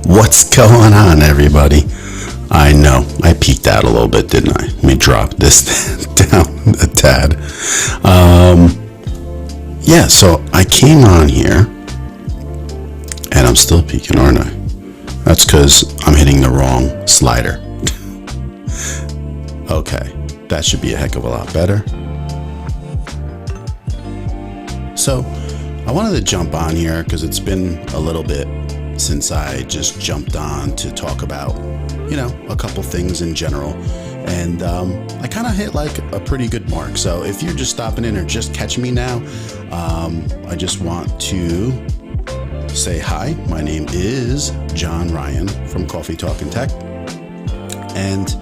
What's going on, everybody? I know I peeked out a little bit, didn't I? Let me drop this down a tad. Yeah, so I came on here and I'm still peeking, aren't I? That's because I'm hitting the wrong slider. Okay, that should be a heck of a lot better. So I wanted to jump on here because it's been a little bit since I just jumped on to talk about, a couple things in general. And I kind of hit like a pretty good mark. So if you're just stopping in or just catching me now, I just want to say hi. My name is John Ryan from Coffee Talk and Tech. And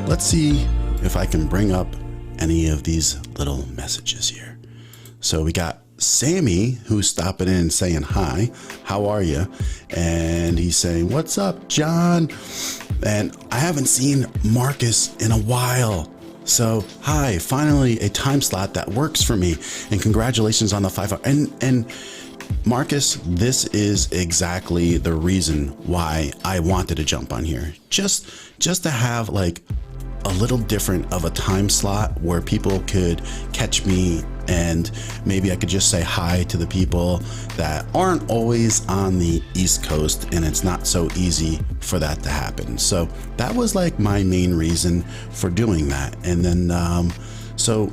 let's see if I can bring up any of these little messages here. So we got Sammy, who's stopping in and saying hi. How are you? And he's saying, what's up, John? And I haven't seen Marcus in a while. So hi, finally a time slot that works for me. And congratulations on the 5 hour. And Marcus, this is exactly the reason why I wanted to jump on here. Just to have like a little different of a time slot where people could catch me, and maybe I could just say hi to the people that aren't always on the East Coast, and it's not so easy for that to happen. So that was like my main reason for doing that. And then so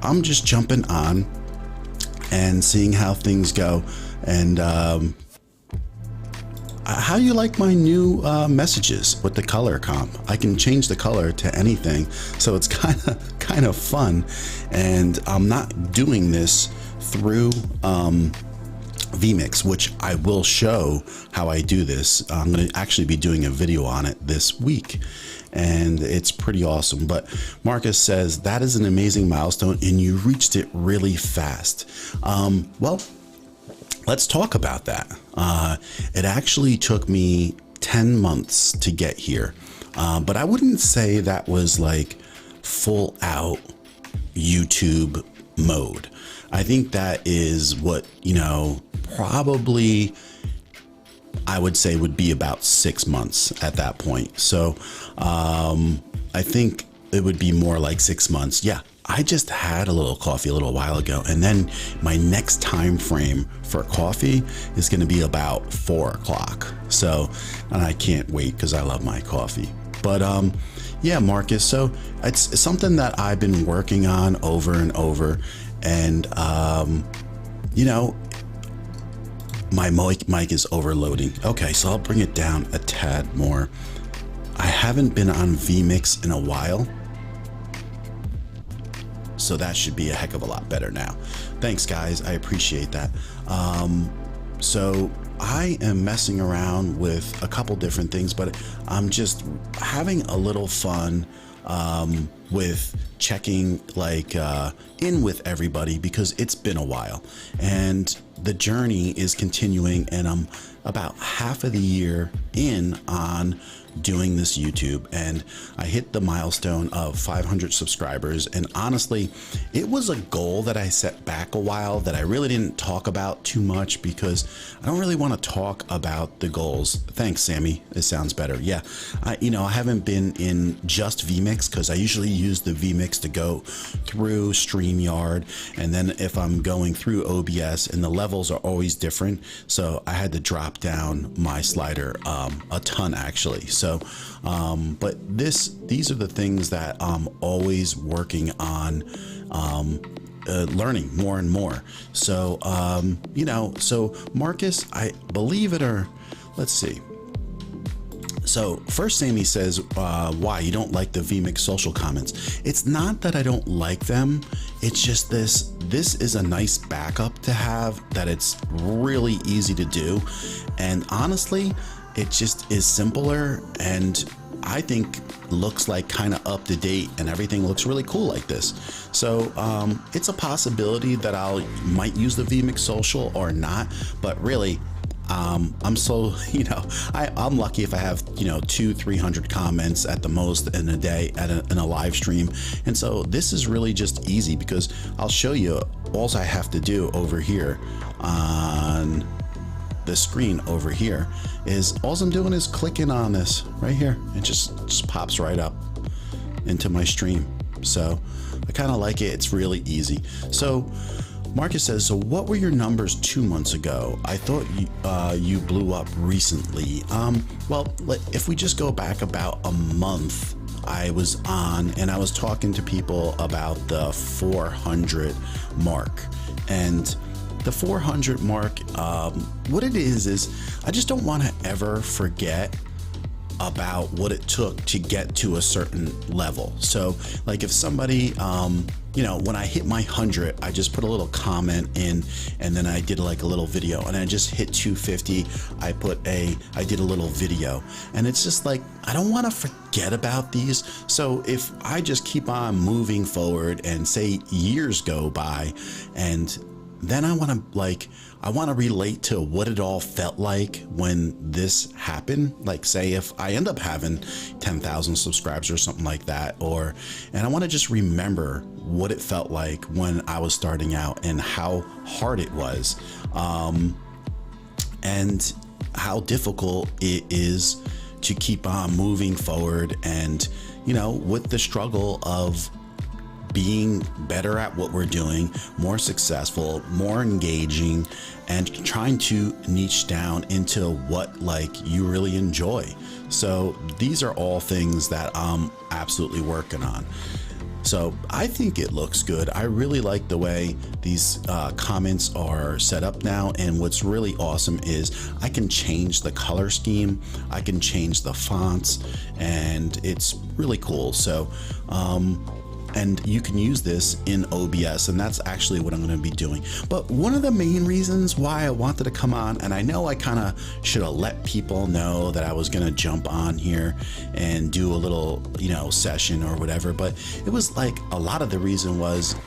I'm just jumping on and seeing how things go. And how you like my new messages with the color comp? I can change the color to anything, so it's kind of fun. And I'm not doing this through vMix, which I will show how I do this. I'm going to actually be doing a video on it this week, and it's pretty awesome. But Marcus says that is an amazing milestone, and you reached it really fast. Well, let's talk about that. It actually took me 10 months to get here, but I wouldn't say that was like full out YouTube mode. I think that is what, probably I would say would be about 6 months at that point. So I think it would be more like 6 months. Yeah. I just had a little coffee a little while ago, and then my next time frame for coffee is going to be about 4 o'clock. So, and I can't wait because I love my coffee. But yeah, Marcus, so it's something that I've been working on over and over. And my mic is overloading. Okay, so I'll bring it down a tad more. I haven't been on vMix in a while, so that should be a heck of a lot better now. Thanks, guys. I appreciate that. So I am messing around with a couple different things, but I'm just having a little fun with checking in with everybody, because it's been a while and the journey is continuing, and I'm about half of the year in on doing this YouTube, and I hit the milestone of 500 subscribers. And honestly, it was a goal that I set back a while that I really didn't talk about too much, because I don't really want to talk about the goals. Thanks, Sammy. It sounds better. Yeah. I haven't been in just vMix, because I usually use the vMix to go through StreamYard, and then if I'm going through OBS, and the levels are always different, so I had to drop down my slider a ton actually. So but these are the things that I'm always working on, learning more and more. So so Marcus, I believe it, or let's see. So first, Sammy says, why you don't like the vMix social comments? It's not that I don't like them. It's just this is a nice backup to have, that it's really easy to do. And honestly, it just is simpler, and I think looks like kind of up to date, and everything looks really cool like this. So it's a possibility that might use the vMix social or not, but really I'm so, I'm lucky if I have, 200-300 comments at the most in a day in a live stream. And so this is really just easy, because I'll show you all I have to do over here on the screen over here is all I'm doing is clicking on this right here. It just pops right up into my stream. So I kind of like it. It's really easy. So Marcus says, so what were your numbers 2 months ago? I thought you blew up recently. Well, if we just go back about a month, I was on and I was talking to people about the 400 mark. And the 400 mark, what it is I just don't want to ever forget about what it took to get to a certain level. So like if somebody, you know, when I hit my 100, I just put a little comment in, and then I did like a little video, and I just hit 250. I did a little video, and it's just like, I don't want to forget about these. So if I just keep on moving forward and say years go by, and then I want to relate to what it all felt like when this happened. Like say if I end up having 10,000 subscribers or something like that, and I want to just remember what it felt like when I was starting out and how hard it was, and how difficult it is to keep on moving forward, and, you know, with the struggle of being better at what we're doing, more successful, more engaging, and trying to niche down into what like you really enjoy. So these are all things that I'm absolutely working on. So I think it looks good. I really like the way these comments are set up now. And what's really awesome is I can change the color scheme. I can change the fonts, and it's really cool. So, and you can use this in OBS, and that's actually what I'm going to be doing. But one of the main reasons why I wanted to come on, and I know I kind of should have let people know that I was going to jump on here and do a little, you know, session or whatever, but it was like a lot of the reason was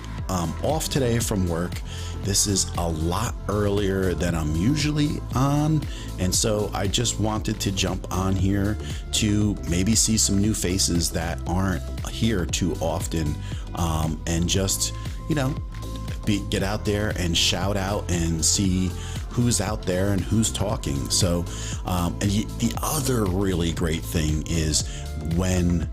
off today from work. This is a lot earlier than I'm usually on, and so I just wanted to jump on here to maybe see some new faces that aren't here too often, and just, you know, get out there and shout out and see who's out there and who's talking. So and the other really great thing is when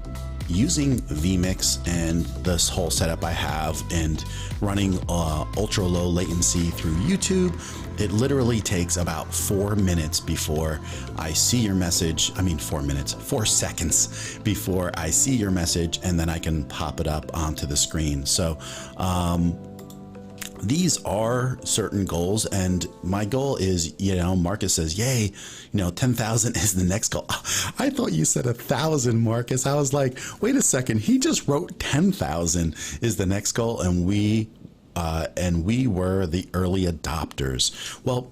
using vMix and this whole setup I have and running ultra low latency through YouTube, it literally takes about 4 minutes before I see your message. I mean, 4 minutes, 4 seconds before I see your message, and then I can pop it up onto the screen. So these are certain goals, and my goal is, you know, Marcus says, yay, you know, 10,000 is the next goal. I thought you said 1,000, Marcus. I was like, wait a second, he just wrote 10,000 is the next goal, and we were the early adopters. Well,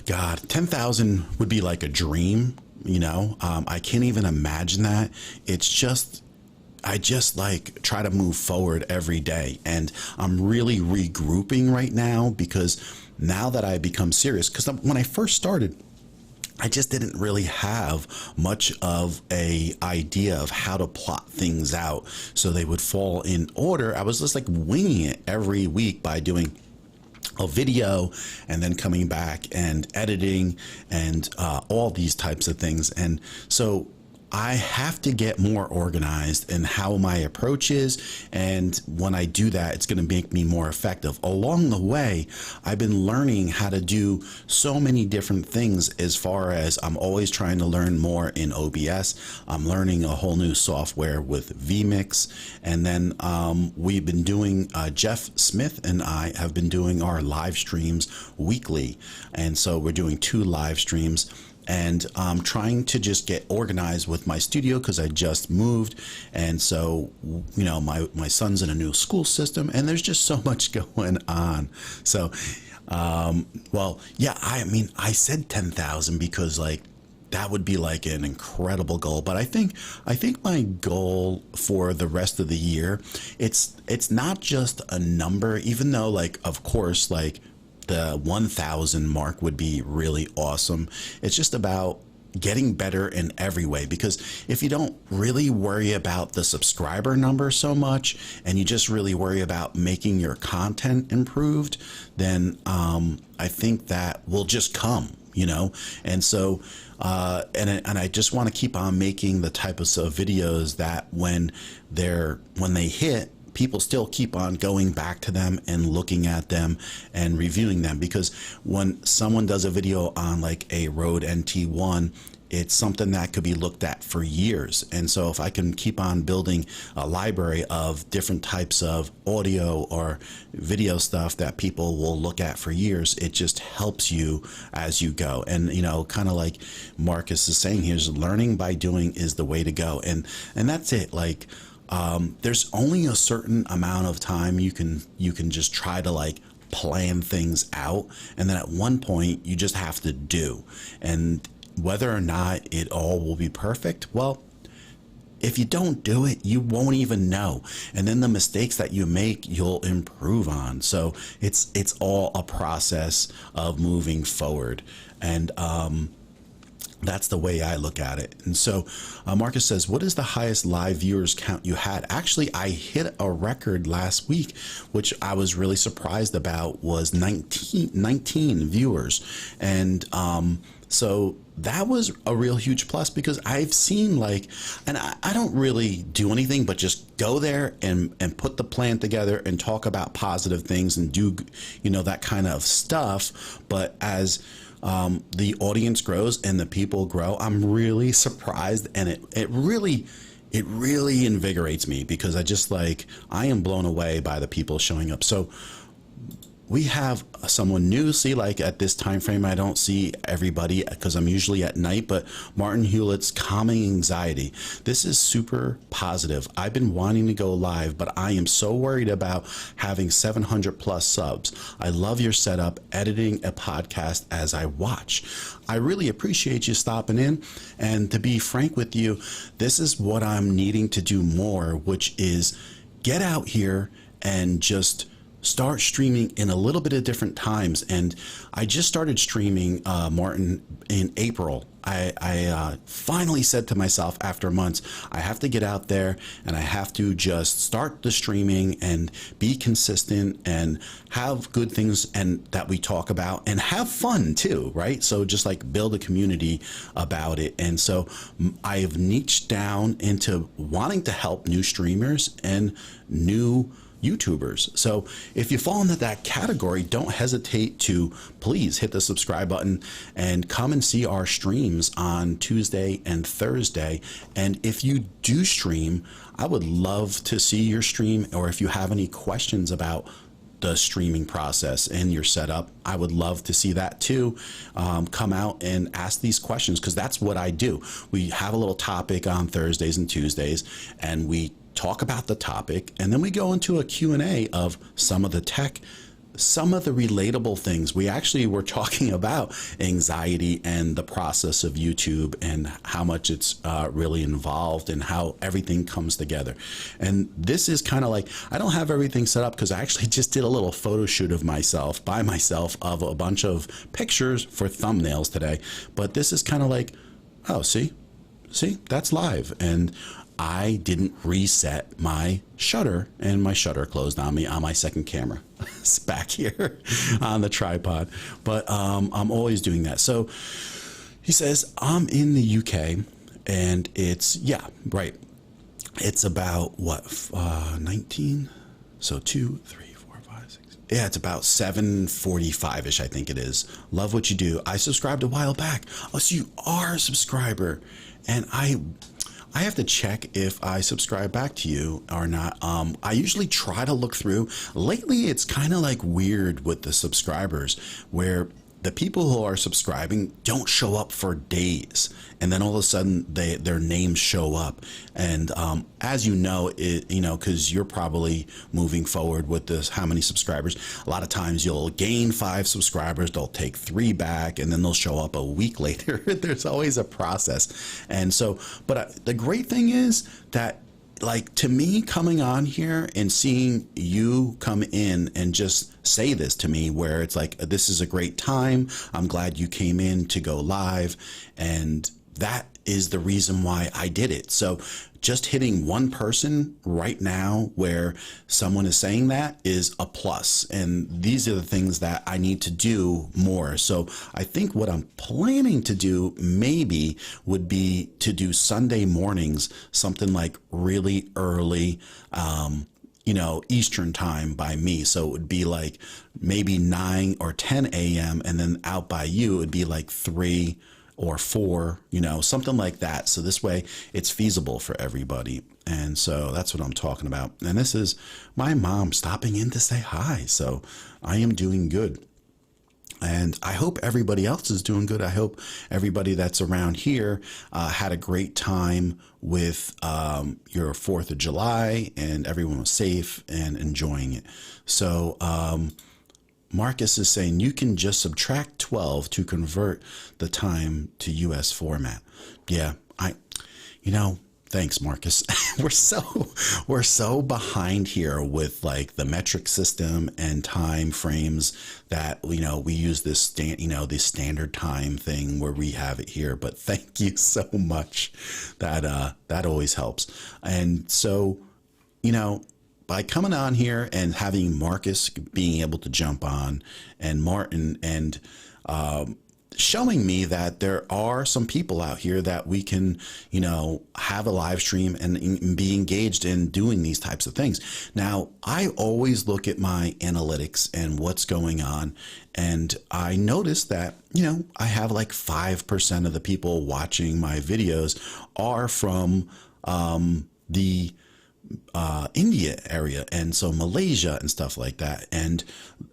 God, 10,000 would be like a dream, you know. I can't even imagine that. It's just, I just like try to move forward every day, and I'm really regrouping right now, because now that I become serious, because when I first started, I just didn't really have much of a idea of how to plot things out so they would fall in order. I was just like winging it every week by doing a video and then coming back and editing and all these types of things. And so I have to get more organized in how my approach is, and when I do that, it's going to make me more effective. Along the way, I've been learning how to do so many different things, as far as I'm always trying to learn more in OBS. I'm learning a whole new software with vMix, and then we've been doing, Jeff Smith and I have been doing our live streams weekly, and so we're doing 2 live streams. And I'm trying to just get organized with my studio, because I just moved. And so, you know, my son's in a new school system, and there's just so much going on. So, well, yeah, I mean, I said 10,000 because like that would be like an incredible goal. But I think my goal for the rest of the year, it's not just a number, even though, like, of course, like, the 1,000 mark would be really awesome. It's just about getting better in every way, because if you don't really worry about the subscriber number so much and you just really worry about making your content improved, then I think that will just come, you know. And so and I just want to keep on making the type of videos that when they hit, people still keep on going back to them and looking at them and reviewing them, because when someone does a video on like a Rode NT1, it's something that could be looked at for years. And so if I can keep on building a library of different types of audio or video stuff that people will look at for years, it just helps you as you go. And, you know, kind of like Marcus is saying here, is learning by doing is the way to go. And that's it. Like, there's only a certain amount of time you can just try to like plan things out, and then at one point you just have to do. And whether or not it all will be perfect, well, if you don't do it, you won't even know. And then the mistakes that you make, you'll improve on. So it's all a process of moving forward. And that's the way I look at it. And so Marcus says, what is the highest live viewers count you had? Actually, I hit a record last week, which I was really surprised about, was 19 viewers. And so that was a real huge plus, because I've seen like, and I don't really do anything but just go there and put the plan together and talk about positive things and do, you know, that kind of stuff. But as the audience grows and the people grow, I'm really surprised, and it really invigorates me, because I am blown away by the people showing up. So we have someone new. See, like at this time frame, I don't see everybody because I'm usually at night, but Martin Hewlett's Calming Anxiety. This is super positive. I've been wanting to go live, but I am so worried about having 700 plus subs. I love your setup, editing a podcast as I watch. I really appreciate you stopping in. And to be frank with you, this is what I'm needing to do more, which is get out here and just start streaming in a little bit of different times. And I just started streaming, Martin, in April. I finally said to myself after months, I have to get out there and I have to just start the streaming and be consistent and have good things and that we talk about and have fun too, right? So just like build a community about it. And so I have niched down into wanting to help new streamers and new YouTubers. So if you fall into that category, don't hesitate to please hit the subscribe button and come and see our streams on Tuesday and Thursday. And if you do stream, I would love to see your stream, or if you have any questions about the streaming process and your setup, I would love to see that too. Come out and ask these questions, because that's what I do. We have a little topic on Thursdays and Tuesdays, and we talk about the topic, and then we go into a Q&A of some of the tech, some of the relatable things. We actually were talking about anxiety and the process of YouTube and how much it's really involved and how everything comes together. And this is kind of like, I don't have everything set up because I actually just did a little photo shoot of myself by myself of a bunch of pictures for thumbnails today. But this is kind of like, oh, see, that's live. And I didn't reset my shutter, and my shutter closed on me on my second camera. It's back here on the tripod, but I'm always doing that. So he says, I'm in the UK, and it's, yeah, right. It's about what, 19? So 2, 3, 4, 5, 6. Yeah, it's about 7:45-ish, I think it is. Love what you do. I subscribed a while back. Oh, so you are a subscriber. And I have to check if I subscribe back to you or not. I usually try to look through. Lately, it's kind of like weird with the subscribers, where the people who are subscribing don't show up for days, and then all of a sudden their names show up. And as you know, because you're probably moving forward with this, how many subscribers, a lot of times you'll gain 5 subscribers, they'll take 3 back, and then they'll show up a week later. There's always a process. And so, but the great thing is that, like, to me, coming on here and seeing you come in and just say this to me, where it's like, this is a great time, I'm glad you came in to go live, and that is the reason why I did it. So just hitting one person right now where someone is saying that is a plus. And these are the things that I need to do more. So I think what I'm planning to do maybe would be to do Sunday mornings, something like really early, Eastern time by me. So it would be like maybe 9 or 10 a.m. And then out by you, it would be like 3 or 4, something like that. So this way it's feasible for everybody. And so that's what I'm talking about. And this is my mom stopping in to say hi. So I am doing good. And I hope everybody else is doing good. I hope everybody that's around here had a great time with your 4th of July and everyone was safe and enjoying it. So Marcus is saying you can just subtract 12 to convert the time to US format. Yeah, thanks, Marcus. we're so behind here with like the metric system and time frames that we use this standard time thing where we have it here. But thank you so much. That always helps. And so, by coming on here and having Marcus being able to jump on and Martin and showing me that there are some people out here that we can, have a live stream and be engaged in doing these types of things. Now, I always look at my analytics and what's going on. And I noticed that, I have like 5% of the people watching my videos are from the India area, and so Malaysia and stuff like that. And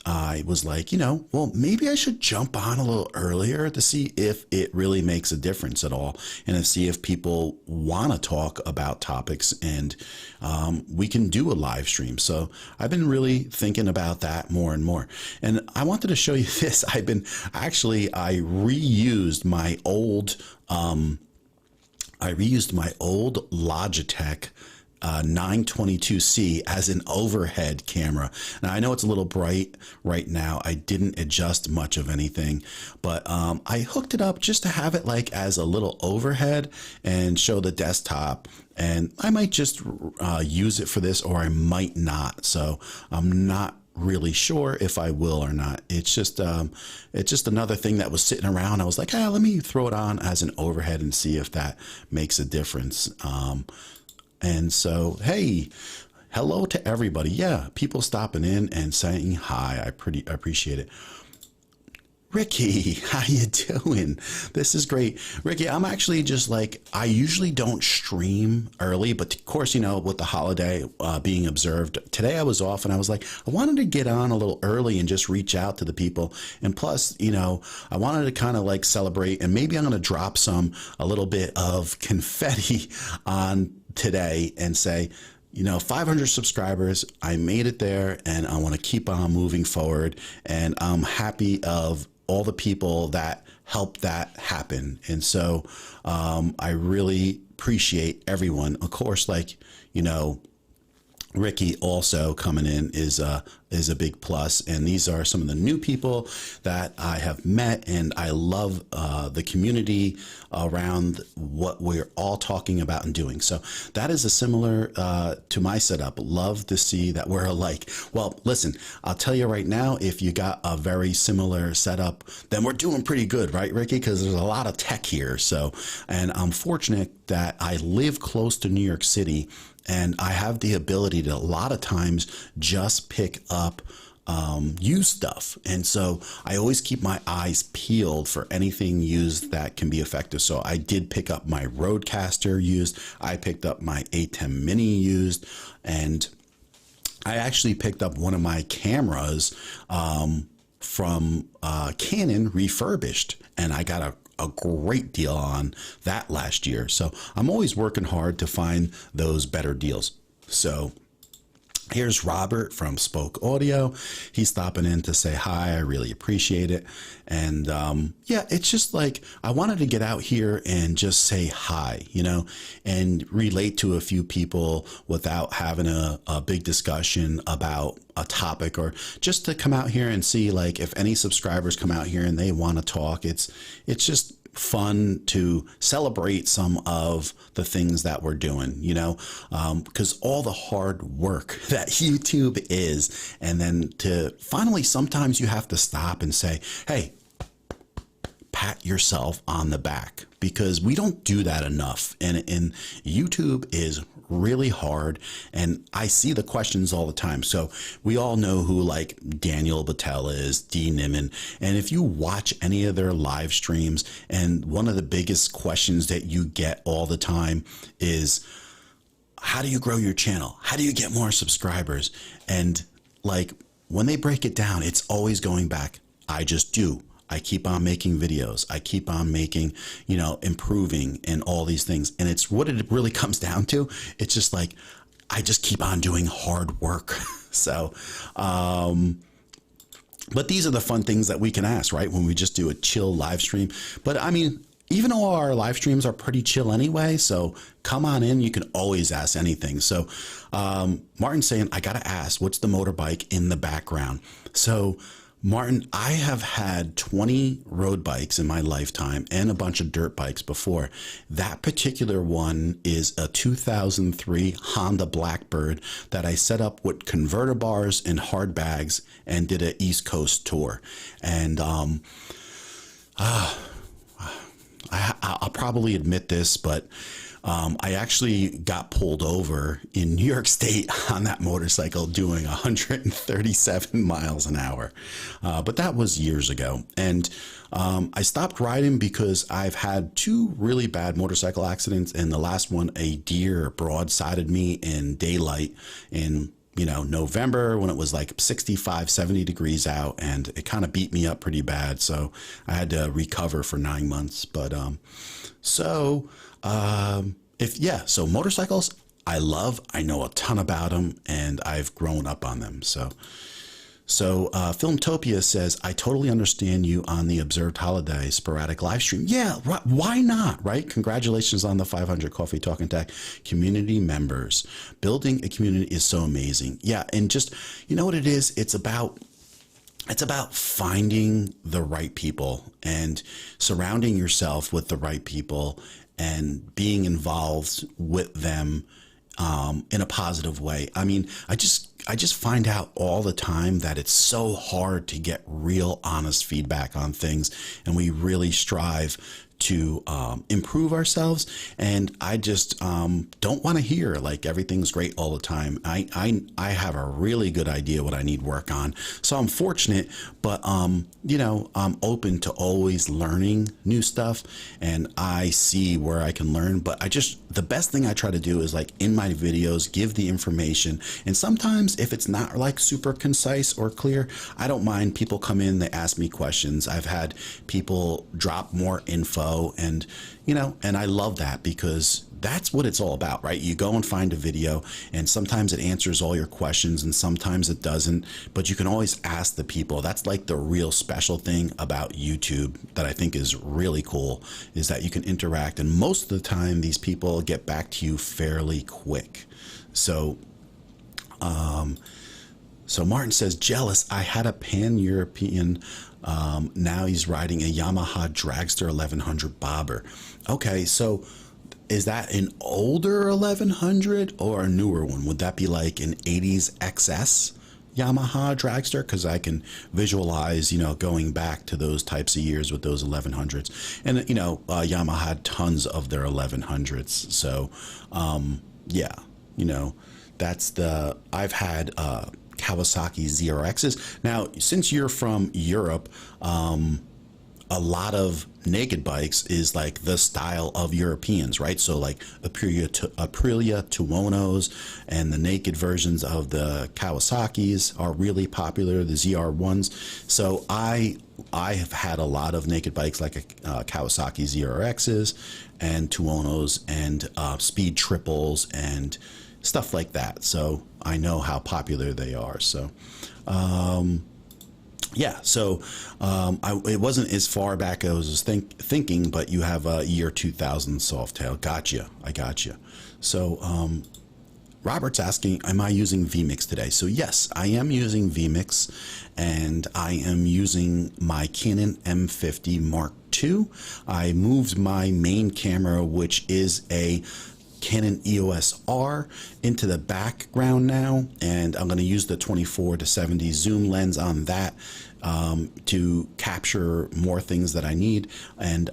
I was like, well, maybe I should jump on a little earlier to see if it really makes a difference at all, and to see if people want to talk about topics, and we can do a live stream. So I've been really thinking about that more and more. And I wanted to show you this. I reused my old Logitech 922C as an overhead camera. Now I know it's a little bright right now. I didn't adjust much of anything, but I hooked it up just to have it like as a little overhead and show the desktop. And I might just use it for this, or I might not. So I'm not really sure if I will or not. It's just another thing that was sitting around. I was like, let me throw it on as an overhead and see if that makes a difference. And so, hey, hello to everybody. Yeah, people stopping in and saying hi. I appreciate it. Ricky, how you doing? This is great. Ricky, I'm actually just I usually don't stream early, but of course, with the holiday being observed, today I was off and I was like, I wanted to get on a little early and just reach out to the people. And plus, I wanted to kind of celebrate, and maybe I'm going to drop a little bit of confetti on today and say, 500 subscribers, I made it there, and I want to keep on moving forward. And I'm happy of all the people that helped that happen. And so I really appreciate everyone. Of course, Ricky also coming in is a big plus. And these are some of the new people that I have met, and I love the community around what we're all talking about and doing. So that is a similar to my setup. Love to see that we're alike. Well, listen, I'll tell you right now, if you got a very similar setup, then we're doing pretty good, right, Ricky? Because there's a lot of tech here. So, and I'm fortunate that I live close to New York City, and I have the ability to a lot of times just pick up used stuff. And so I always keep my eyes peeled for anything used that can be effective. So I did pick up my Rodecaster used. I picked up my A10 Mini used. And I actually picked up one of my cameras from Canon refurbished. And I got a great deal on that last year. So I'm always working hard to find those better deals. So here's Robert from Spoke Audio. He's stopping in to say hi. I really appreciate it. And yeah, it's just I wanted to get out here and just say hi, and relate to a few people without having a big discussion about a topic, or just to come out here and see if any subscribers come out here and they want to talk. It's just fun to celebrate some of the things that we're doing, because all the hard work that YouTube is, and then to finally, sometimes you have to stop and say, hey, pat yourself on the back, because we don't do that enough. And YouTube is really hard, and I see the questions all the time. So we all know who like Daniel Battelle is, D. Niman, and if you watch any of their live streams, and one of the biggest questions that you get all the time is, how do you grow your channel? How do you get more subscribers? And like when they break it down, it's always going back, I just do. I keep on making videos. I keep on making, improving and all these things. And it's what it really comes down to. It's just like, I just keep on doing hard work. So, but these are the fun things that we can ask, right? When we just do a chill live stream. But I mean, even though our live streams are pretty chill anyway, so come on in, you can always ask anything. So Martin's saying, I got to ask, what's the motorbike in the background? So Martin, I have had 20 road bikes in my lifetime and a bunch of dirt bikes before. That particular one is a 2003 Honda Blackbird that I set up with converter bars and hard bags and did an East Coast tour. And I'll probably admit this, but I actually got pulled over in New York State on that motorcycle doing 137 miles an hour. But that was years ago. And I stopped riding because I've had two really bad motorcycle accidents. And the last one, a deer broadsided me in daylight in November, when it was like 65, 70 degrees out, and it kind of beat me up pretty bad. So I had to recover for 9 months. But so motorcycles, I know a ton about them, and I've grown up on them. So Filmtopia says, I totally understand you on the observed holiday sporadic live stream. Yeah, why not, right? Congratulations on the 500 Coffee Talking Tech community members. Building a community is so amazing. Yeah, and just, you know what it is? It's about finding the right people and surrounding yourself with the right people and being involved with them in a positive way. I mean, I just find out all the time that it's so hard to get real honest feedback on things, and we really strive to improve ourselves. And I just don't want to hear like everything's great all the time. I have a really good idea what I need work on. So I'm fortunate, but I'm open to always learning new stuff, and I see where I can learn. But the best thing I try to do is like in my videos, give the information. And sometimes if it's not like super concise or clear, I don't mind. People come in, they ask me questions. I've had people drop more info, and I love that, because that's what it's all about, right? You go and find a video, and sometimes it answers all your questions and sometimes it doesn't, but you can always ask the people. That's like the real special thing about YouTube that I think is really cool, is that you can interact, and most of the time these people get back to you fairly quick. So Martin says, jealous, I had a pan-European, now he's riding a Yamaha Dragster 1100 bobber. Okay, so is that an older 1100 or a newer one? Would that be like an 80s XS Yamaha Dragster? Because I can visualize, going back to those types of years with those 1100s. And, Yamaha had tons of their 1100s. So, I've had Kawasaki ZRXs. Now, since you're from Europe, a lot of naked bikes is like the style of Europeans, right? So like Aprilia Tuonos and the naked versions of the Kawasaki's are really popular, the ZR1s. So I have had a lot of naked bikes like Kawasaki ZRXs and Tuonos and speed triples and stuff like that. So I know how popular they are. So it wasn't as far back as I was thinking, but you have a year 2000 Softail. Gotcha. I gotcha. So Robert's asking, am I using vMix today? So yes, I am using vMix, and I am using my Canon M50 Mark II. I moved my main camera, which is a Canon EOS R, into the background now, and I'm going to use the 24-70 zoom lens on that to capture more things that I need. And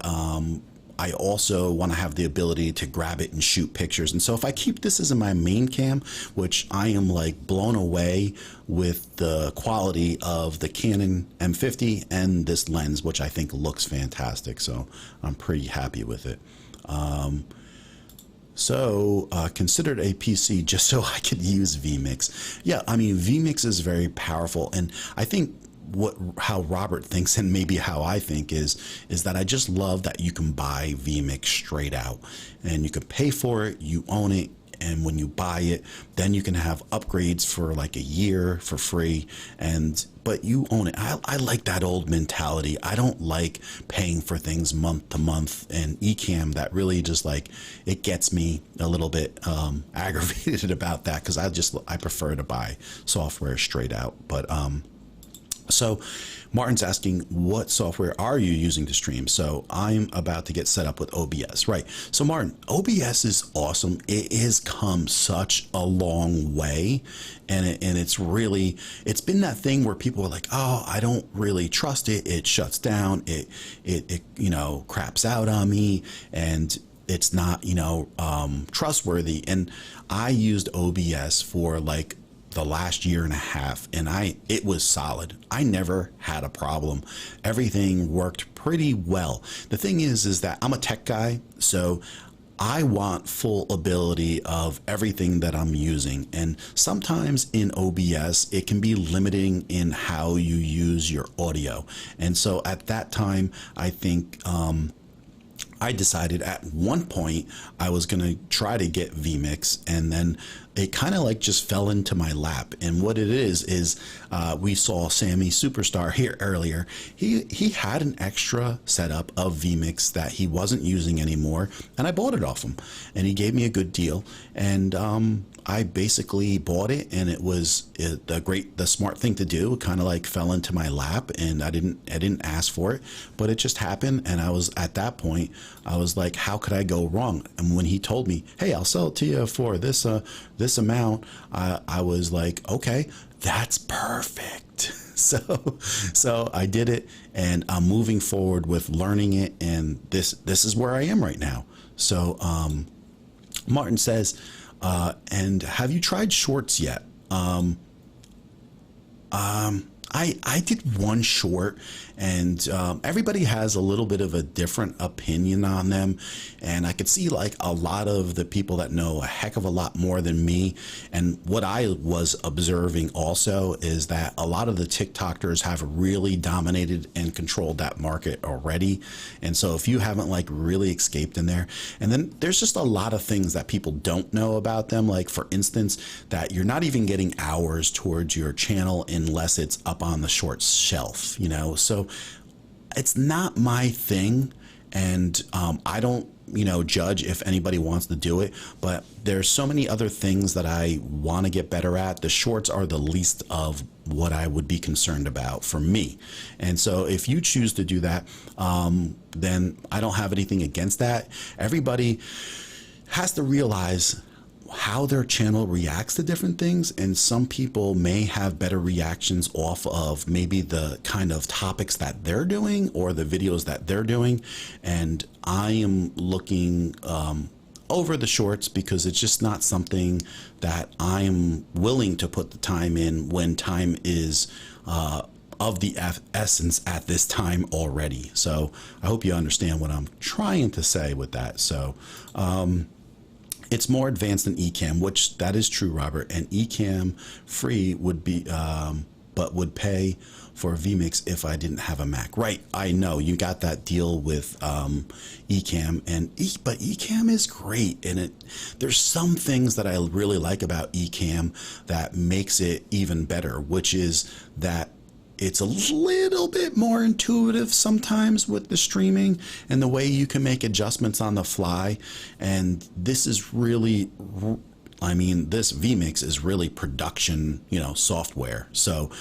I also want to have the ability to grab it and shoot pictures. And so if I keep this as my main cam, which I am like blown away with the quality of the Canon M50 and this lens, which I think looks fantastic. So I'm pretty happy with it. Considered a PC just so I could use vMix. Yeah, I mean, vMix is very powerful, and I think how Robert thinks, and maybe how I think, is that I just love that you can buy vMix straight out, and you can pay for it, you own it, and when you buy it, then you can have upgrades for like a year for free, but you own it. I like that old mentality. I don't like paying for things month to month, and Ecamm, that really just like, it gets me a little bit aggravated about that, because I prefer to buy software straight out. But so Martin's asking, what software are you using to stream? So I'm about to get set up with OBS, right? So Martin, OBS is awesome. It has come such a long way, and it's been that thing where people are like, oh, I don't really trust it. It shuts down. It craps out on me, and it's not, trustworthy. And I used OBS for like the last year and a half, and it was solid. I never had a problem. Everything worked pretty well. The thing is that I'm a tech guy, so I want full ability of everything that I'm using. And sometimes in OBS, it can be limiting in how you use your audio. And so at that time, I think I decided at one point I was going to try to get vMix, and then it kind of like just fell into my lap. And what it is we saw Sammy Superstar here earlier. He had an extra setup of vMix that he wasn't using anymore, and I bought it off him, and he gave me a good deal. And I basically bought it, and it was the smart thing to do. It kind of like fell into my lap, and I didn't ask for it, but it just happened. And I was at that point, I was like, how could I go wrong? And when he told me, hey, I'll sell it to you for this amount, I was like, okay, that's perfect. So I did it, and I'm moving forward with learning it, and this is where I am right now. So Martin says, and have you tried shorts yet? I did one short, and everybody has a little bit of a different opinion on them, and I could see like a lot of the people that know a heck of a lot more than me. And what I was observing also is that a lot of the TikTokers have really dominated and controlled that market already. And so if you haven't like really escaped in there, and then there's just a lot of things that people don't know about them, like for instance, that you're not even getting hours towards your channel unless it's up on the short shelf, so it's not my thing. And I don't judge if anybody wants to do it, but there's so many other things that I want to get better at. The shorts are the least of what I would be concerned about for me. And so if you choose to do that, then I don't have anything against that. Everybody has to realize how their channel reacts to different things, and some people may have better reactions off of maybe the kind of topics that they're doing or the videos that they're doing. And I am looking over the shorts because it's just not something that I am willing to put the time in when time is of the essence at this time already. So I hope you understand what I'm trying to say with that. So it's more advanced than Ecamm, which that is true, Robert. And Ecamm free would be, but would pay for vMix if I didn't have a Mac. Right, I know you got that deal with Ecamm, but Ecamm is great, and there's some things that I really like about Ecamm that makes it even better, which is that it's a little bit more intuitive sometimes with the streaming and the way you can make adjustments on the fly. And this is really I mean, this vMix is really production, software. So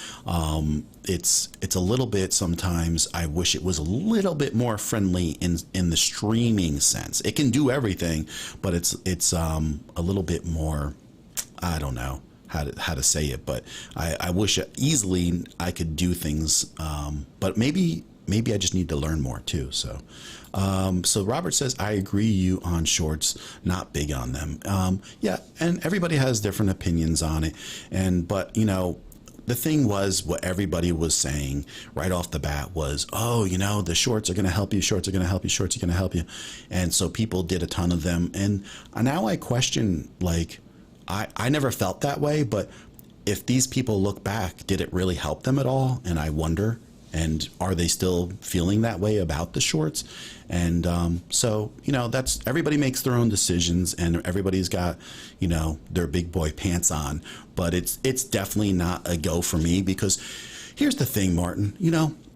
it's a little bit, sometimes I wish it was a little bit more friendly in the streaming sense. It can do everything, but it's a little bit more, I don't know how to say it, but I wish easily I could do things, but maybe I just need to learn more too. So Robert says, I agree you on shorts, not big on them. Yeah, and everybody has different opinions on it. But the thing was, what everybody was saying right off the bat was, oh, the shorts are going to help you, shorts are going to help you, shorts are going to help you. And so people did a ton of them. And now I question, like, I never felt that way, but if these people look back, did it really help them at all? And I wonder, and are they still feeling that way about the shorts? And so, that's, everybody makes their own decisions, and everybody's got, their big boy pants on. But it's definitely not a go for me, because here's the thing, Martin,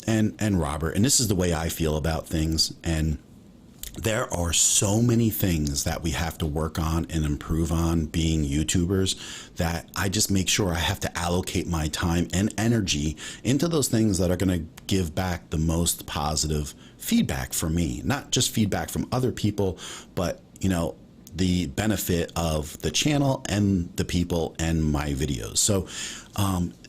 and Robert, and this is the way I feel about things. And there are so many things that we have to work on and improve on being YouTubers, that I just make sure I have to allocate my time and energy into those things that are going to give back the most positive feedback for me, not just feedback from other people, but the benefit of the channel and the people and my videos. So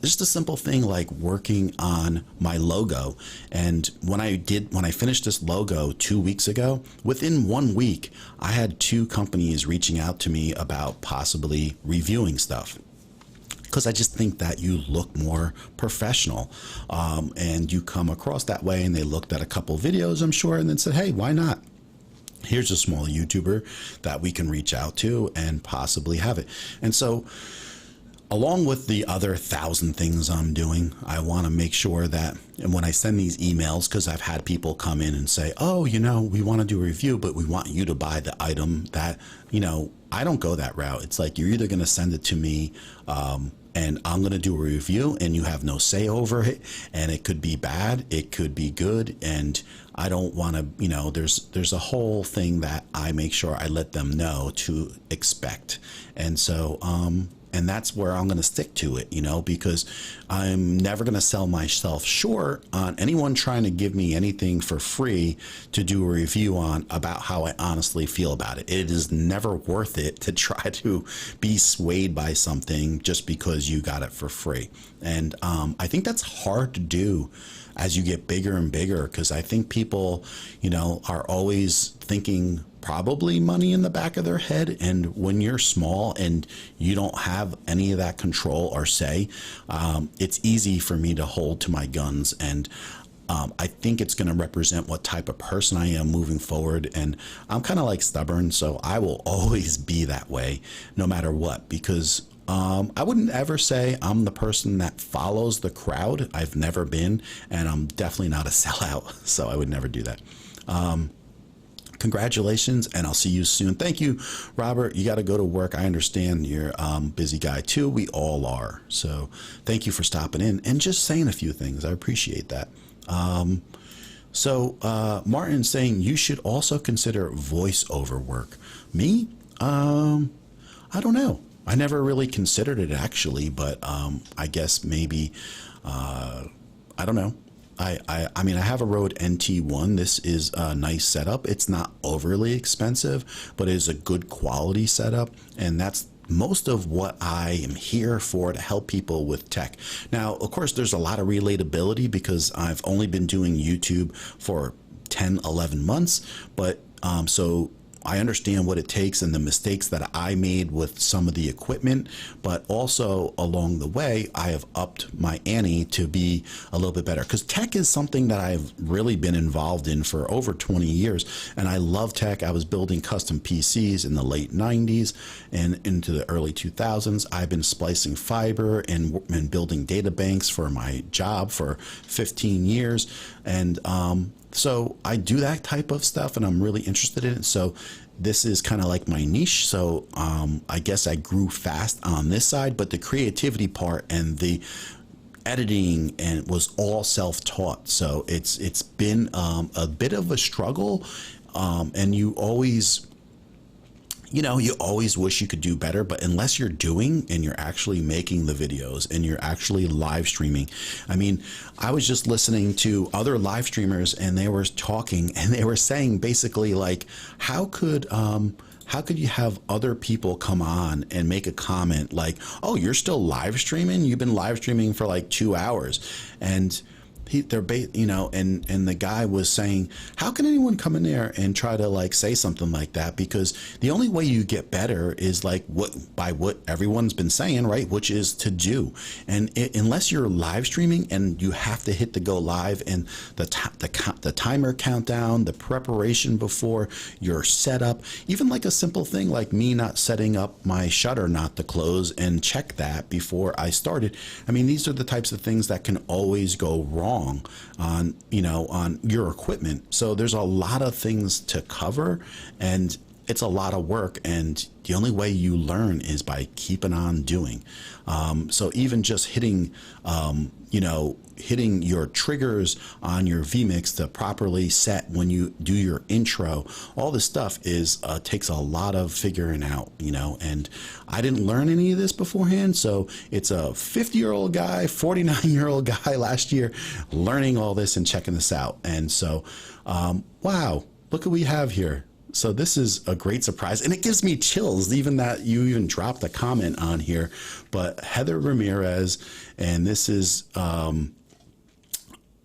just a simple thing like working on my logo. And when I finished this logo 2 weeks ago, within 1 week, I had 2 companies reaching out to me about possibly reviewing stuff, because I just think that you look more professional, and you come across that way. And they looked at a couple videos, I'm sure, and then said, hey, why not? Here's a small YouTuber that we can reach out to and possibly have it. And so, along with the other 1,000 things I'm doing, I want to make sure that, and when I send these emails, because I've had people come in and say, oh, we want to do a review, but we want you to buy the item that, I don't go that route. It's like, you're either going to send it to me, and I'm going to do a review, and you have no say over it. And it could be bad, it could be good. And I don't want to, there's a whole thing that I make sure I let them know to expect. And so, and that's where I'm going to stick to it, because I'm never going to sell myself short on anyone trying to give me anything for free to do a review on about how I honestly feel about it. It is never worth it to try to be swayed by something just because you got it for free. And I think that's hard to do as you get bigger and bigger, because I think people, are always thinking probably money in the back of their head. And when you're small and you don't have any of that control or say, it's easy for me to hold to my guns. And I think it's going to represent what type of person I am moving forward. And I'm kind of like stubborn, so I will always be that way no matter what, because I wouldn't ever say I'm the person that follows the crowd. I've never been, and I'm definitely not a sellout, so I would never do that. Congratulations, and I'll see you soon. Thank you, Robert. You got to go to work. I understand you're a busy guy too. We all are. So thank you for stopping in and just saying a few things. I appreciate that. Martin's saying you should also consider voiceover work. Me? I don't know. I never really considered it actually, but I guess maybe, I don't know. I mean, I have a Rode NT1. This is a nice setup. It's not overly expensive, but it is a good quality setup. And that's most of what I am here for, to help people with tech. Now, of course, there's a lot of relatability because I've only been doing YouTube for 10, 11 months. But so I understand what it takes and the mistakes that I made with some of the equipment, but also along the way, I have upped my ante to be a little bit better, because tech is something that I've really been involved in for over 20 years. And I love tech. I was building custom PCs in the late 90s and into the early 2000s. I've been splicing fiber and building data banks for my job for 15 years. And so I do that type of stuff, and I'm really interested in it. So this is kind of like my niche. So I guess I grew fast on this side, but the creativity part and the editing and was all self-taught. So it's been a bit of a struggle, and you always, you know, you always wish you could do better, but unless you're doing and you're actually making the videos and you're actually live streaming. I mean, I was just listening to other live streamers and they were talking and they were saying basically like, how could you have other people come on and make a comment like, oh, you're still live streaming? You've been live streaming for like 2 hours. And you know, and the guy was saying, how can anyone come in there and try to like say something like that? Because the only way you get better is like what everyone's been saying, right? Which is to do. And unless you're live streaming and you have to hit the go live and the timer countdown, the preparation before your setup, even like a simple thing like me not setting up my shutter not to close and check that before I started. I mean, these are the types of things that can always go wrong on, you know, on your equipment. So there's a lot of things to cover and it's a lot of work, and the only way you learn is by keeping on doing. So even just hitting, you know, hitting your triggers on your vMix to properly set when you do your intro, all this stuff is takes a lot of figuring out, you know, and I didn't learn any of this beforehand. So it's a 50-year-old guy, 49-year-old guy last year learning all this and checking this out. And so, wow, look what we have here. So this is a great surprise, and it gives me chills even that you even dropped a comment on here. But Heather Ramirez, and this is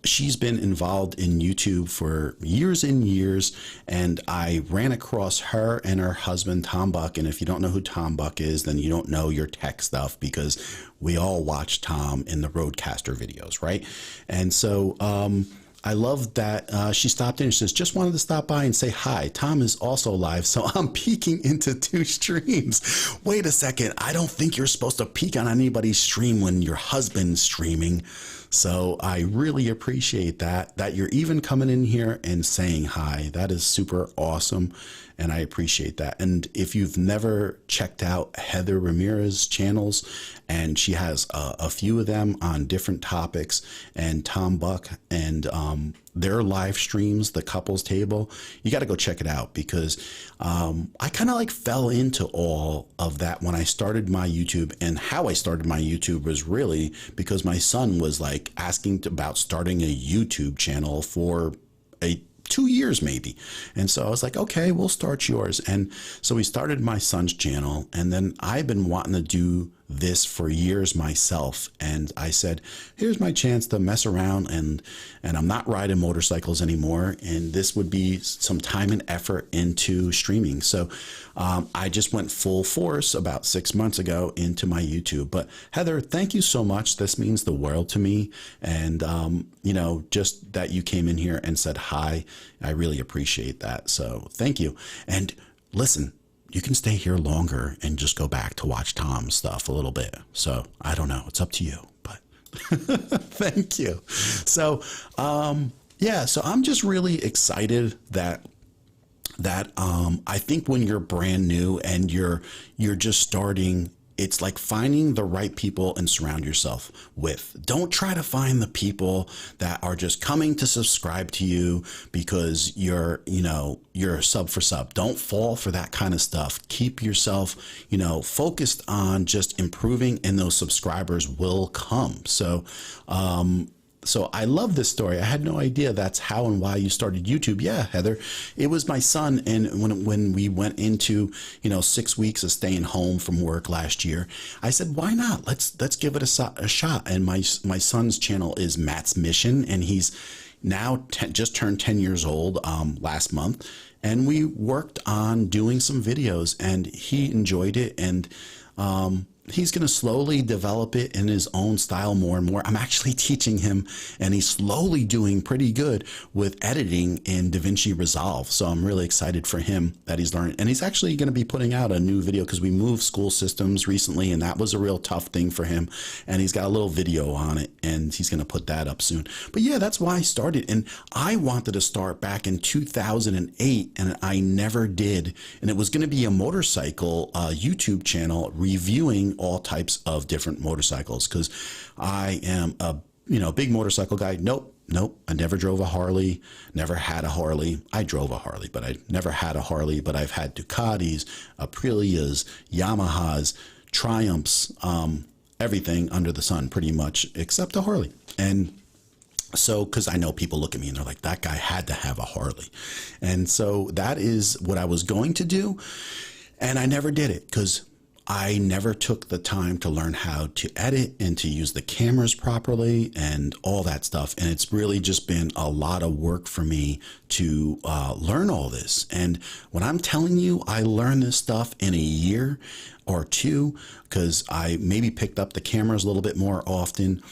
she's been involved in YouTube for years and years, and I ran across her and her husband Tom Buck. And if you don't know who Tom Buck is, then you don't know your tech stuff, because we all watch Tom in the Roadcaster videos, right? And so I love that she stopped in and says, just wanted to stop by and say hi. Tom is also live, so I'm peeking into 2 streams. Wait a second. I don't think you're supposed to peek on anybody's stream when your husband's streaming. So I really appreciate that you're even coming in here and saying hi. That is super awesome, and I appreciate that. And if you've never checked out Heather Ramirez's channels, and she has a few of them on different topics, and Tom Buck and their live streams, the couples table, you got to go check it out, because I kind of like fell into all of that when I started my YouTube. And how I started my YouTube was really because my son was like asking about starting a YouTube channel for 2 years maybe. And so I was like, okay, we'll start yours. And so we started my son's channel, and then I've been wanting to do this for years myself. And I said, here's my chance to mess around, and I'm not riding motorcycles anymore, and this would be some time and effort into streaming. So I just went full force about 6 months ago into my YouTube. But Heather, thank you so much. This means the world to me. And you know, just that you came in here and said hi, I really appreciate that. So thank you. And listen, you can stay here longer and just go back to watch Tom's stuff a little bit. So I don't know, it's up to you, but thank you. So yeah, so I'm just really excited that I think when you're brand new and you're just starting, it's like finding the right people and surround yourself with. Don't try to find the people that are just coming to subscribe to you because you're sub for sub. Don't fall for that kind of stuff. Keep yourself, focused on just improving, and those subscribers will come. So I love this story. I had no idea that's how and why you started YouTube. Yeah, Heather, it was my son. And when we went into, 6 weeks of staying home from work last year, I said, why not? Let's give it a shot. And my son's channel is Matt's Mission, and he's now just turned 10 years old last month. And we worked on doing some videos, and he enjoyed it. And he's going to slowly develop it in his own style more and more. I'm actually teaching him, and he's slowly doing pretty good with editing in DaVinci Resolve. So I'm really excited for him that he's learning. And he's actually going to be putting out a new video because we moved school systems recently, and that was a real tough thing for him. And he's got a little video on it, and he's going to put that up soon. But yeah, that's why I started. And I wanted to start back in 2008, and I never did. And it was going to be a motorcycle YouTube channel reviewing all types of different motorcycles, because I am a big motorcycle guy. Nope, Nope, I never drove a Harley, never had a Harley. I drove a Harley, but I never had a Harley, but I've had Ducatis, Aprilias, Yamahas, Triumphs, everything under the sun pretty much except a Harley. And so, because I know people look at me and they're like, that guy had to have a Harley. And so that is what I was going to do. And I never did it because I never took the time to learn how to edit and to use the cameras properly and all that stuff. And it's really just been a lot of work for me to learn all this. And when I'm telling you, I learned this stuff in a year or two because I maybe picked up the cameras a little bit more often.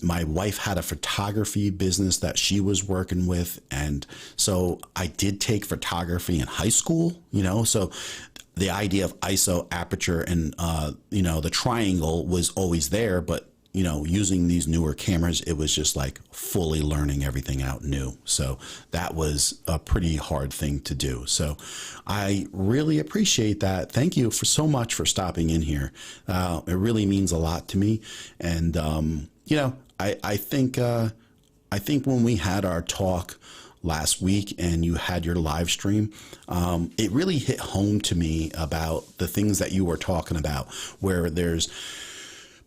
My wife had a photography business that she was working with. And so I did take photography in high school, so the idea of ISO, aperture, and, the triangle was always there. But, using these newer cameras, it was just like fully learning everything out new. So that was a pretty hard thing to do. So I really appreciate that. Thank you so much for stopping in here. It really means a lot to me. And, I think when we had our talk last week and you had your live stream, it really hit home to me about the things that you were talking about, where there's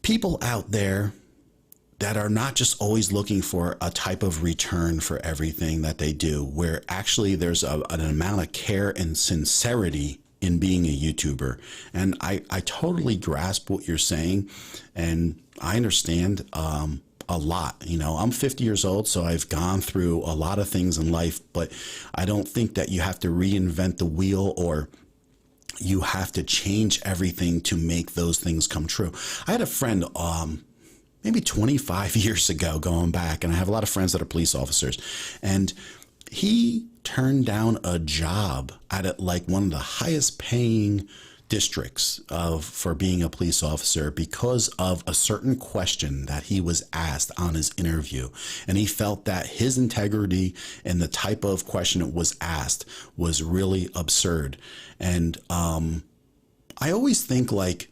people out there that are not just always looking for a type of return for everything that they do, where actually there's an amount of care and sincerity in being a YouTuber. And I totally grasp what you're saying, and I understand a lot. I'm 50 years old, so I've gone through a lot of things in life, but I don't think that you have to reinvent the wheel or you have to change everything to make those things come true. I had a friend, maybe 25 years ago, going back, and I have a lot of friends that are police officers, and he turned down a job at like one of the highest paying districts for being a police officer because of a certain question that he was asked on his interview. And he felt that his integrity and the type of question it was asked was really absurd. And I always think like,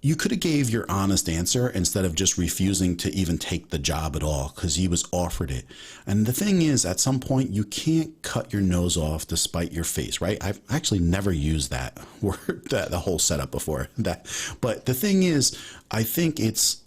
you could have gave your honest answer instead of just refusing to even take the job at all because he was offered it. And the thing is, at some point, you can't cut your nose off to spite your face, right? I've actually never used that word, the whole setup before that. But the thing is, I think it's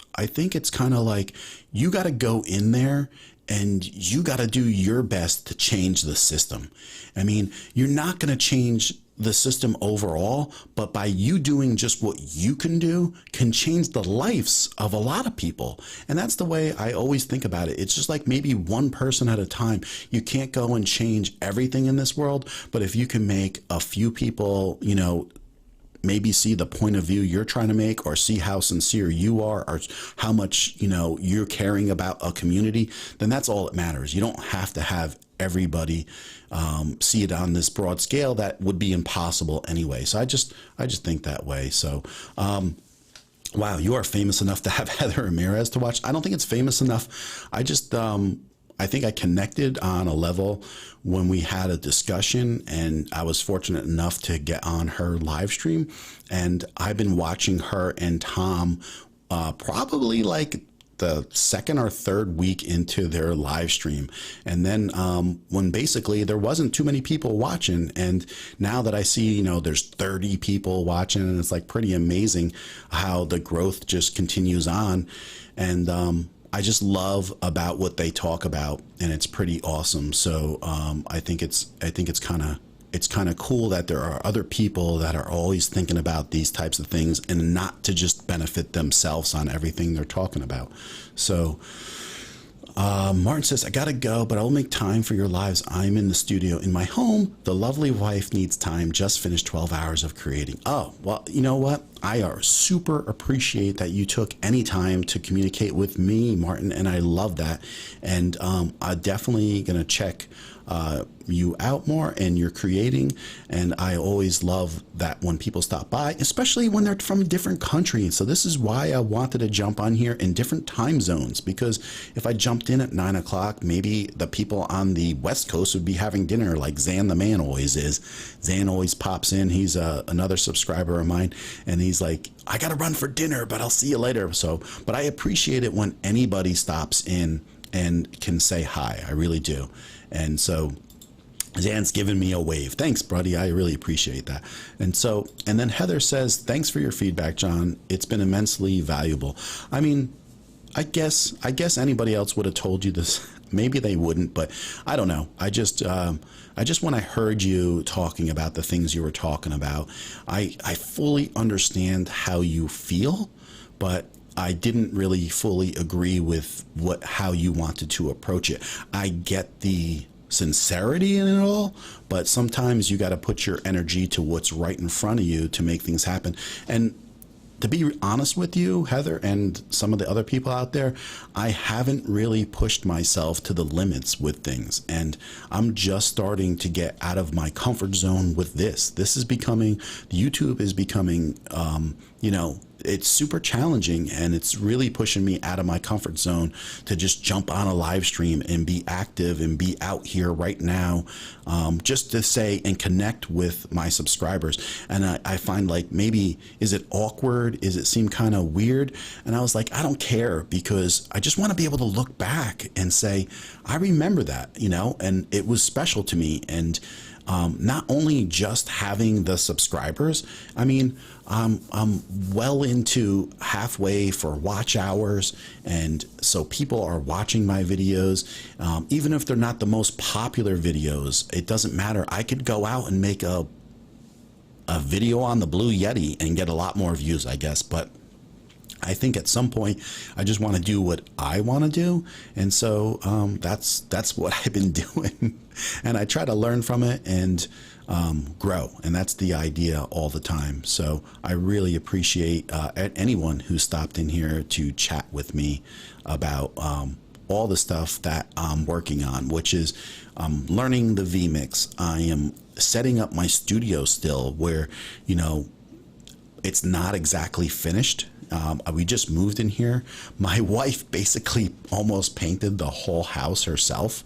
kind of like you got to go in there and you got to do your best to change the system. I mean, you're not going to change the system overall, but by you doing just what you can do can change the lives of a lot of people. And that's the way I always think about it. It's just like maybe one person at a time. You can't go and change everything in this world, but if you can make a few people, maybe see the point of view you're trying to make, or see how sincere you are, or how much, you're caring about a community, then that's all that matters. You don't have to have everybody see it on this broad scale. That would be impossible anyway. So I just think that way. So, wow, you are famous enough to have Heather Ramirez to watch. I don't think it's famous enough. I think I connected on a level when we had a discussion, and I was fortunate enough to get on her live stream. And I've been watching her and Tom probably like the second or third week into their live stream. And then when basically there wasn't too many people watching, and now that I see, there's 30 people watching, and it's like pretty amazing how the growth just continues on. And I just love about what they talk about, and it's pretty awesome. So I think it's kind of cool that there are other people that are always thinking about these types of things and not to just benefit themselves on everything they're talking about. So Martin says, I gotta go, but I'll make time for your lives. I'm in the studio in my home. The lovely wife needs time. Just finished 12 hours of creating. Oh, well, you know what? I super appreciate that you took any time to communicate with me, Martin, and I love that. And I'm definitely gonna check you out more, and you're creating. And I always love that when people stop by, especially when they're from a different country. So this is why I wanted to jump on here in different time zones, because if I jumped in at 9 o'clock, maybe the people on the West Coast would be having dinner like Zan the man always is. Zan always pops in. He's another subscriber of mine, and he's like, I gotta run for dinner, but I'll see you later. So, but I appreciate it when anybody stops in and can say hi. I really do. And so Dan's giving me a wave. Thanks, buddy. I really appreciate that. And then Heather says, thanks for your feedback, John. It's been immensely valuable. I mean, I guess anybody else would have told you this. Maybe they wouldn't, but I don't know. I just when I heard you talking about the things you were talking about, I fully understand how you feel, but I didn't really fully agree with how you wanted to approach it. I get the sincerity in it all, but sometimes you got to put your energy to what's right in front of you to make things happen. And to be honest with you, Heather, and some of the other people out there, I haven't really pushed myself to the limits with things. And I'm just starting to get out of my comfort zone with this. YouTube is becoming, it's super challenging, and it's really pushing me out of my comfort zone to just jump on a live stream and be active and be out here right now, just to say and connect with my subscribers. And I find, like, maybe, is it awkward? Is it seem kind of weird? And I was like, I don't care, because I just want to be able to look back and say, I remember that, and it was special to me. And not only just having the subscribers, I mean, I'm well into halfway for watch hours, and so people are watching my videos. Even if they're not the most popular videos, it doesn't matter. I could go out and make a video on the Blue Yeti and get a lot more views, I guess, but I think at some point I just want to do what I want to do. And so that's what I've been doing. And I try to learn from it and grow. And that's the idea all the time. So I really appreciate anyone who stopped in here to chat with me about all the stuff that I'm working on, which is learning the vMix. I am setting up my studio still, where, it's not exactly finished. We just moved in here. My wife basically almost painted the whole house herself.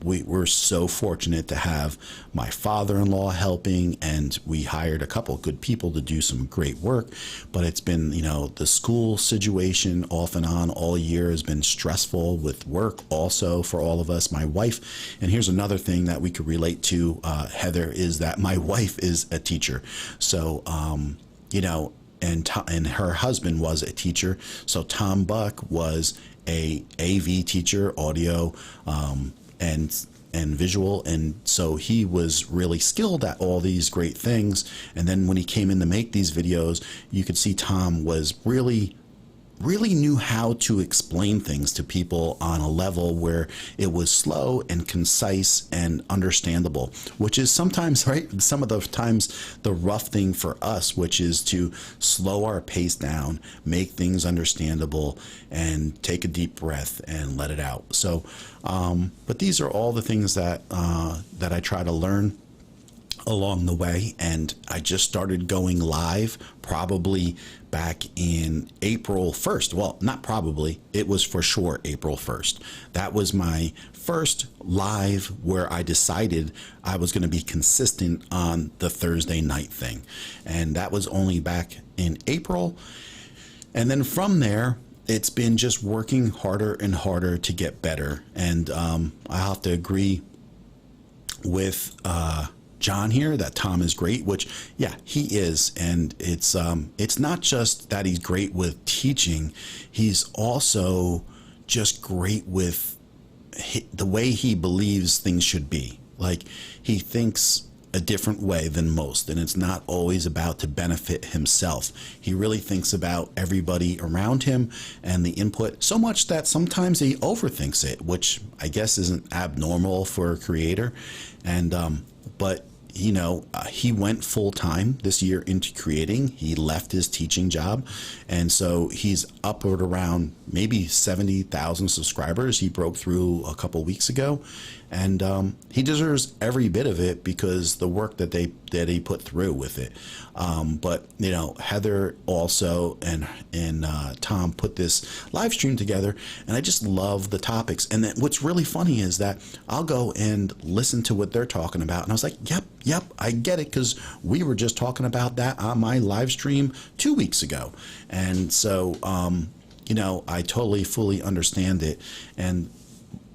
We're so fortunate to have my father-in-law helping, and we hired a couple of good people to do some great work. But it's been, the school situation off and on all year has been stressful with work also for all of us. My wife, and here's another thing that we could relate to, Heather, is that my wife is a teacher. So, and her husband was a teacher. So Tom Buck was a AV teacher, audio, and visual. And so he was really skilled at all these great things. And then when he came in to make these videos, you could see Tom was really knew how to explain things to people on a level where it was slow and concise and understandable, which is sometimes, right, some of the times the rough thing for us, which is to slow our pace down, make things understandable, and take a deep breath and let it out. So, but these are all the things that I try to learn along the way. And I just started going live probably back in April 1st. Well, not probably, it was for sure April 1st. That was my first live where I decided I was going to be consistent on the Thursday night thing. And that was only back in April. And then from there, it's been just working harder and harder to get better. And I have to agree with John here that Tom is great, which, yeah, he is. And it's not just that he's great with teaching, he's also just great with the way he believes things should be. Like, he thinks a different way than most, and it's not always about to benefit himself. He really thinks about everybody around him and the input, so much that sometimes he overthinks it, which I guess isn't abnormal for a creator. And but he went full time this year into creating. He left his teaching job, and so he's upward around maybe 70,000 subscribers. He broke through a couple weeks ago, and he deserves every bit of it because the work that he put through with it. But Heather also and Tom put this live stream together, and I just love the topics. And then what's really funny is that I'll go and listen to what they're talking about, and I was like, yep, I get it, because we were just talking about that on my live stream 2 weeks ago. And so I totally fully understand it. And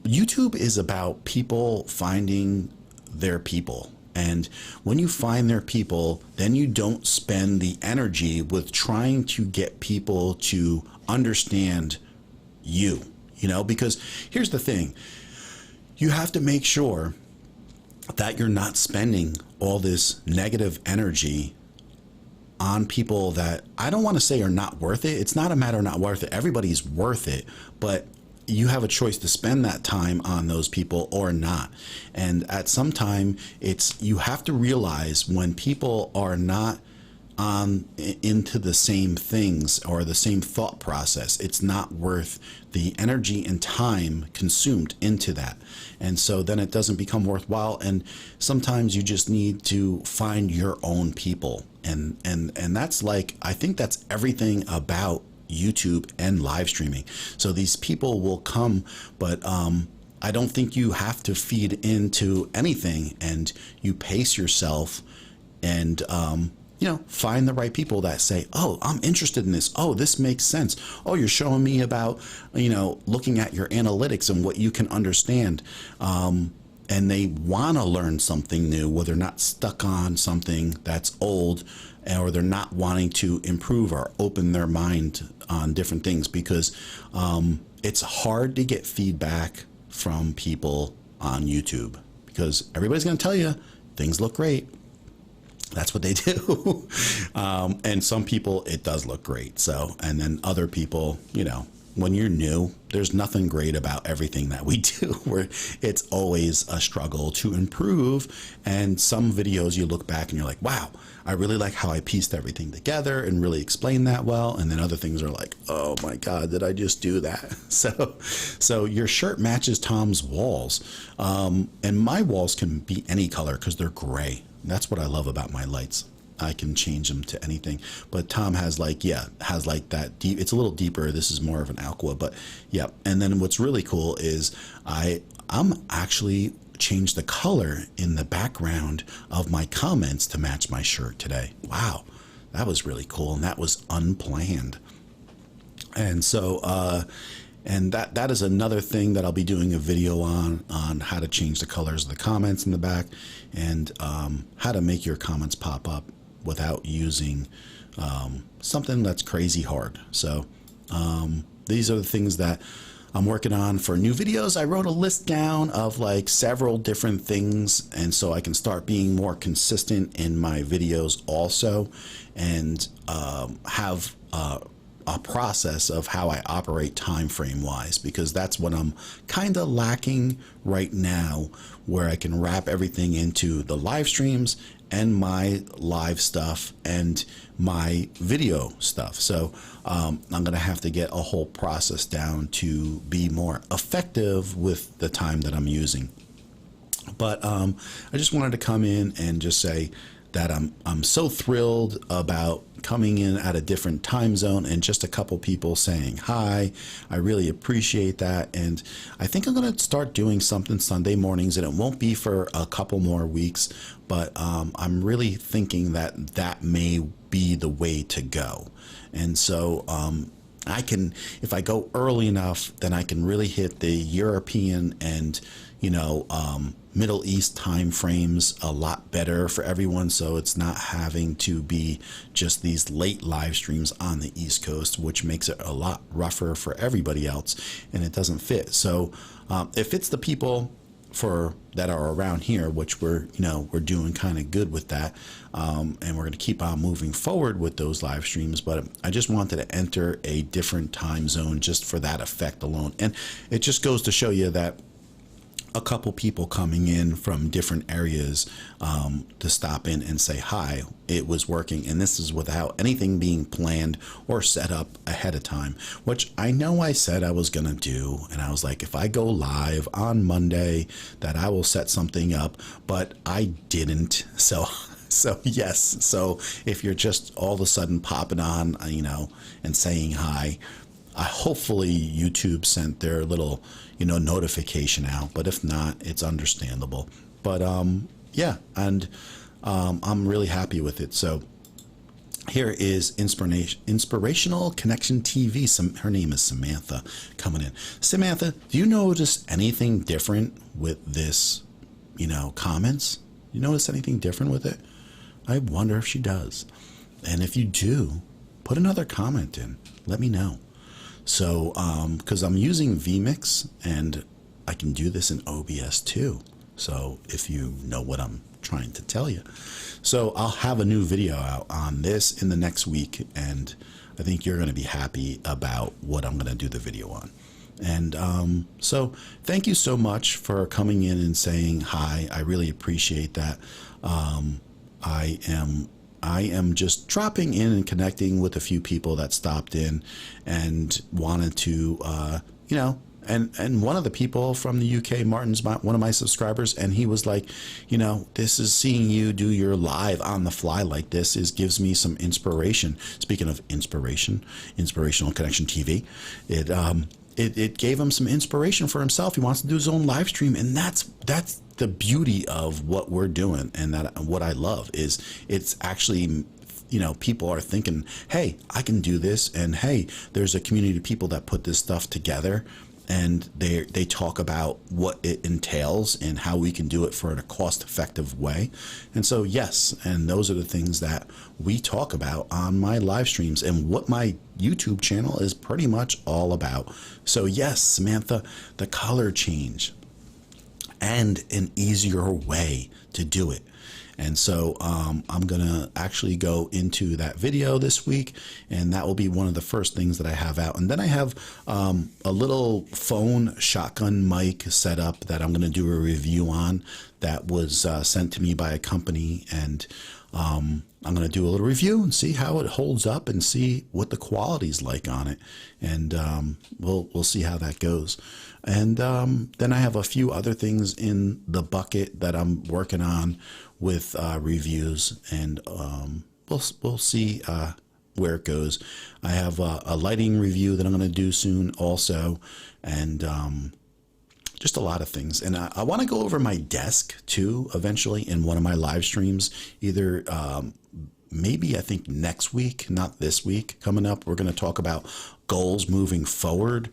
YouTube is about people finding their people. And when you find their people, then you don't spend the energy with trying to get people to understand you, because here's the thing. You have to make sure that you're not spending all this negative energy on people that I don't want to say are not worth it. It's not a matter of not worth it. Everybody's worth it, but you have a choice to spend that time on those people or not. And at some time, you have to realize when people are not on into the same things or the same thought process, it's not worth the energy and time consumed into that. And so then it doesn't become worthwhile. And sometimes you just need to find your own people. And that's I think that's everything about YouTube and live streaming. So these people will come, but I don't think you have to feed into anything, and you pace yourself and find the right people that say, oh, I'm interested in this. Oh, this makes sense. Oh, you're showing me about, looking at your analytics and what you can understand. And they want to learn something new, where they're not stuck on something that's old, or they're not wanting to improve or open their mind on different things, because it's hard to get feedback from people on YouTube, because everybody's going to tell you things look great. That's what they do. And some people, it does look great. So, and then other people, when you're new, there's nothing great about everything that we do, where it's always a struggle to improve. And some videos you look back and you're like, wow, I really like how I pieced everything together and really explained that well. And then other things are like, oh my God, did I just do that? So your shirt matches Tom's walls. And my walls can be any color because they're gray. That's what I love about my lights. I can change them to anything. But Tom has that deep, it's a little deeper. This is more of an aqua, but yeah. And then what's really cool is I'm actually changed the color in the background of my comments to match my shirt today. Wow. That was really cool. And that was unplanned. And so, and that is another thing that I'll be doing a video on how to change the colors of the comments in the back, and how to make your comments pop up without using something that's crazy hard. So these are the things that I'm working on for new videos. I wrote a list down of several different things, and so I can start being more consistent in my videos also, and have a process of how I operate time frame wise, because that's what I'm kind of lacking right now, where I can wrap everything into the live streams and my live stuff and my video stuff. So I'm going to have to get a whole process down to be more effective with the time that I'm using. But I just wanted to come in and just say that I'm so thrilled about coming in at a different time zone, and just a couple people saying hi. I really appreciate that. And I think I'm going to start doing something Sunday mornings, and it won't be for a couple more weeks, but I'm really thinking that may be the way to go. And so I can, if I go early enough, then I can really hit the European and Middle East time frames a lot better for everyone, so it's not having to be just these late live streams on the East Coast, which makes it a lot rougher for everybody else, and it doesn't fit. So it fits the people that are around here, which we're doing kind of good with that, and we're going to keep on moving forward with those live streams. But I just wanted to enter a different time zone just for that effect alone, and it just goes to show you that a couple people coming in from different areas to stop in and say hi, it was working. And this is without anything being planned or set up ahead of time, which I know I said I was going to do. And I was like, if I go live on Monday, that I will set something up, but I didn't. So yes. So if you're just all of a sudden popping on, and saying hi, hopefully YouTube sent their little notification out, but if not, it's understandable. But yeah, and I'm really happy with it. So here is Inspirational Connection TV. Her name is Samantha coming in. Samantha, do you notice anything different with this, comments? You notice anything different with it? I wonder if she does. And if you do, put another comment in. Let me know. So, because I'm using vMix and I can do this in OBS too. So if you know what I'm trying to tell you. So I'll have a new video out on this in the next week, and I think you're going to be happy about what I'm going to do the video on. And so thank you so much for coming in and saying hi. I really appreciate that. I am just dropping in and connecting with a few people that stopped in and wanted to, and one of the people from the UK, Martin's one of my subscribers, and he was like, this is seeing you do your live on the fly like this gives me some inspiration. Speaking of inspiration, Inspirational Connection TV, it gave him some inspiration for himself. He wants to do his own live stream, and that's the beauty of what we're doing. And what I love is it's actually, people are thinking, hey, I can do this, and hey, there's a community of people that put this stuff together, and they talk about what it entails and how we can do it for a cost-effective way. And so, yes, and those are the things that we talk about on my live streams and what my YouTube channel is pretty much all about. So yes, Samantha, the color change and an easier way to do it. And so I'm going to actually go into that video this week, and that will be one of the first things that I have out. And then I have a little phone shotgun mic set up that I'm going to do a review on that was sent to me by a company. And I'm going to do a little review and see how it holds up and see what the quality's like on it. And we'll see how that goes. And then I have a few other things in the bucket that I'm working on with reviews, and we'll see where it goes. I have a lighting review that I'm going to do soon also, and just a lot of things. And I want to go over my desk too eventually in one of my live streams, either maybe I think next week, not this week coming up. We're going to talk about goals moving forward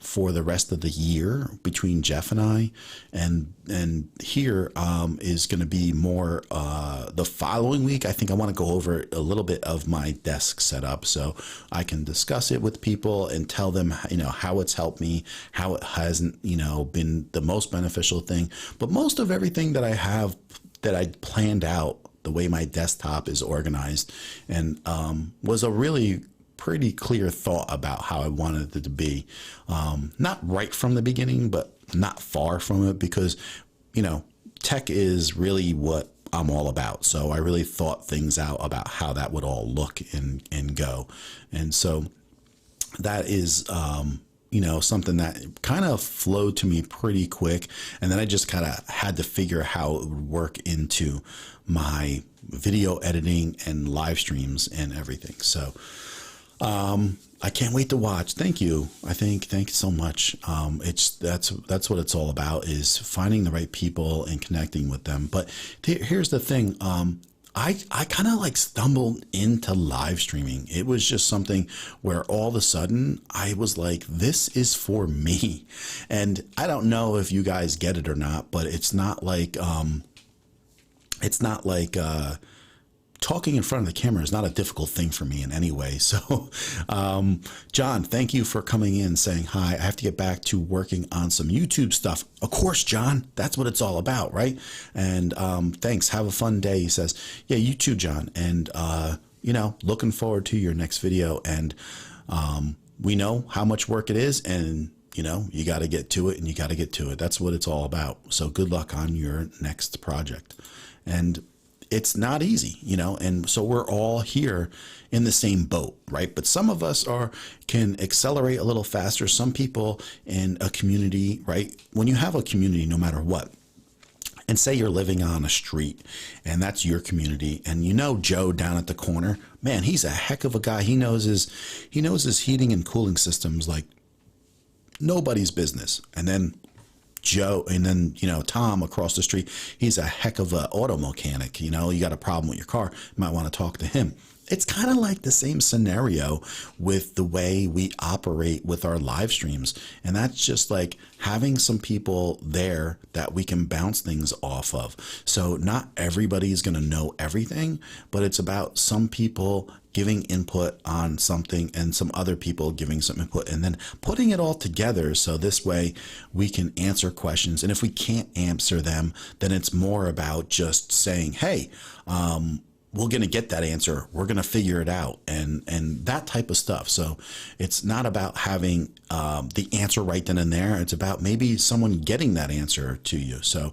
for the rest of the year between Jeff and I, and here is going to be more the following week. I think I want to go over a little bit of my desk setup so I can discuss it with people and tell them how it's helped me, how it hasn't been the most beneficial thing, but most of everything that I have that I planned out, the way my desktop is organized, and was a really pretty clear thought about how I wanted it to be. Not right from the beginning, but not far from it, because, tech is really what I'm all about. So I really thought things out about how that would all look and go. And so that is, something that kind of flowed to me pretty quick. And then I just kind of had to figure how it would work into my video editing and live streams and everything. So I can't wait to watch. Thank you. Thank you so much. That's what it's all about, is finding the right people and connecting with them. But here's the thing. I kind of stumbled into live streaming. It was just something where all of a sudden I was like, this is for me. And I don't know if you guys get it or not, but it's not like talking in front of the camera is not a difficult thing for me in any way. So, John, thank you for coming in saying hi. I have to get back to working on some YouTube stuff. Of course, John, that's what it's all about, right? And thanks. Have a fun day. He says, yeah, you too, John. And, looking forward to your next video. And we know how much work it is, and you got to get to it, and you got to get to it. That's what it's all about. So good luck on your next project. And it's not easy, and so we're all here in the same boat, right? But some of us can accelerate a little faster. Some people in a community, right? When you have a community, no matter what, and say you're living on a street and that's your community, and Joe down at the corner, man, he's a heck of a guy. He knows his heating and cooling systems like nobody's business. And then Joe, and then, Tom across the street, he's a heck of an auto mechanic. You got a problem with your car, you might want to talk to him. it's kind of like the same scenario with the way we operate with our live streams. And that's just like having some people there that we can bounce things off of. So not everybody's going to know everything, but it's about some people giving input on something and some other people giving some input and then putting it all together. So this way we can answer questions. And if we can't answer them, then it's more about just saying, hey, we're going to get that answer. We're going to figure it out and that type of stuff. So it's not about having the answer right then and there. It's about maybe someone getting that answer to you. So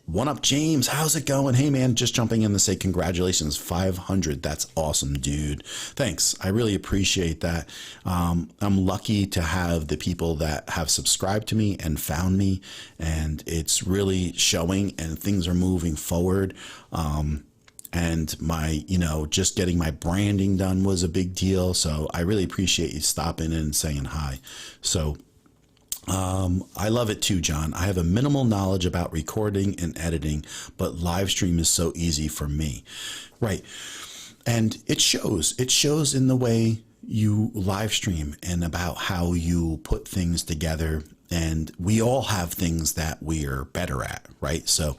one up, James. How's it going? Hey, man, just jumping in to say congratulations. 500. That's awesome, dude. Thanks. I really appreciate that. I'm lucky to have the people that have subscribed to me and found me, and it's really showing and things are moving forward. And my, just getting my branding done was a big deal. So I really appreciate you stopping in and saying hi. So I love it too, John. I have a minimal knowledge about recording and editing, but live stream is so easy for me. Right. And it shows in the way you live stream and about how you put things together. And we all have things that we are better at, right? So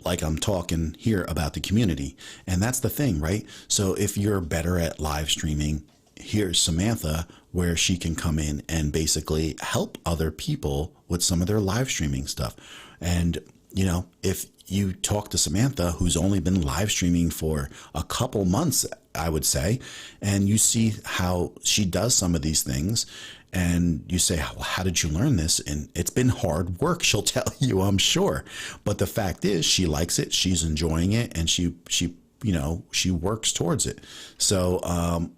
like I'm talking here about the community, and that's the thing, right? So if you're better at live streaming, here's Samantha, where she can come in and basically help other people with some of their live streaming stuff. And, if you talk to Samantha, who's only been live streaming for a couple months, I would say, and you see how she does some of these things, and you say, well, how did you learn this? And it's been hard work, she'll tell you, I'm sure. But the fact is, she likes it, she's enjoying it, and she works towards it. So,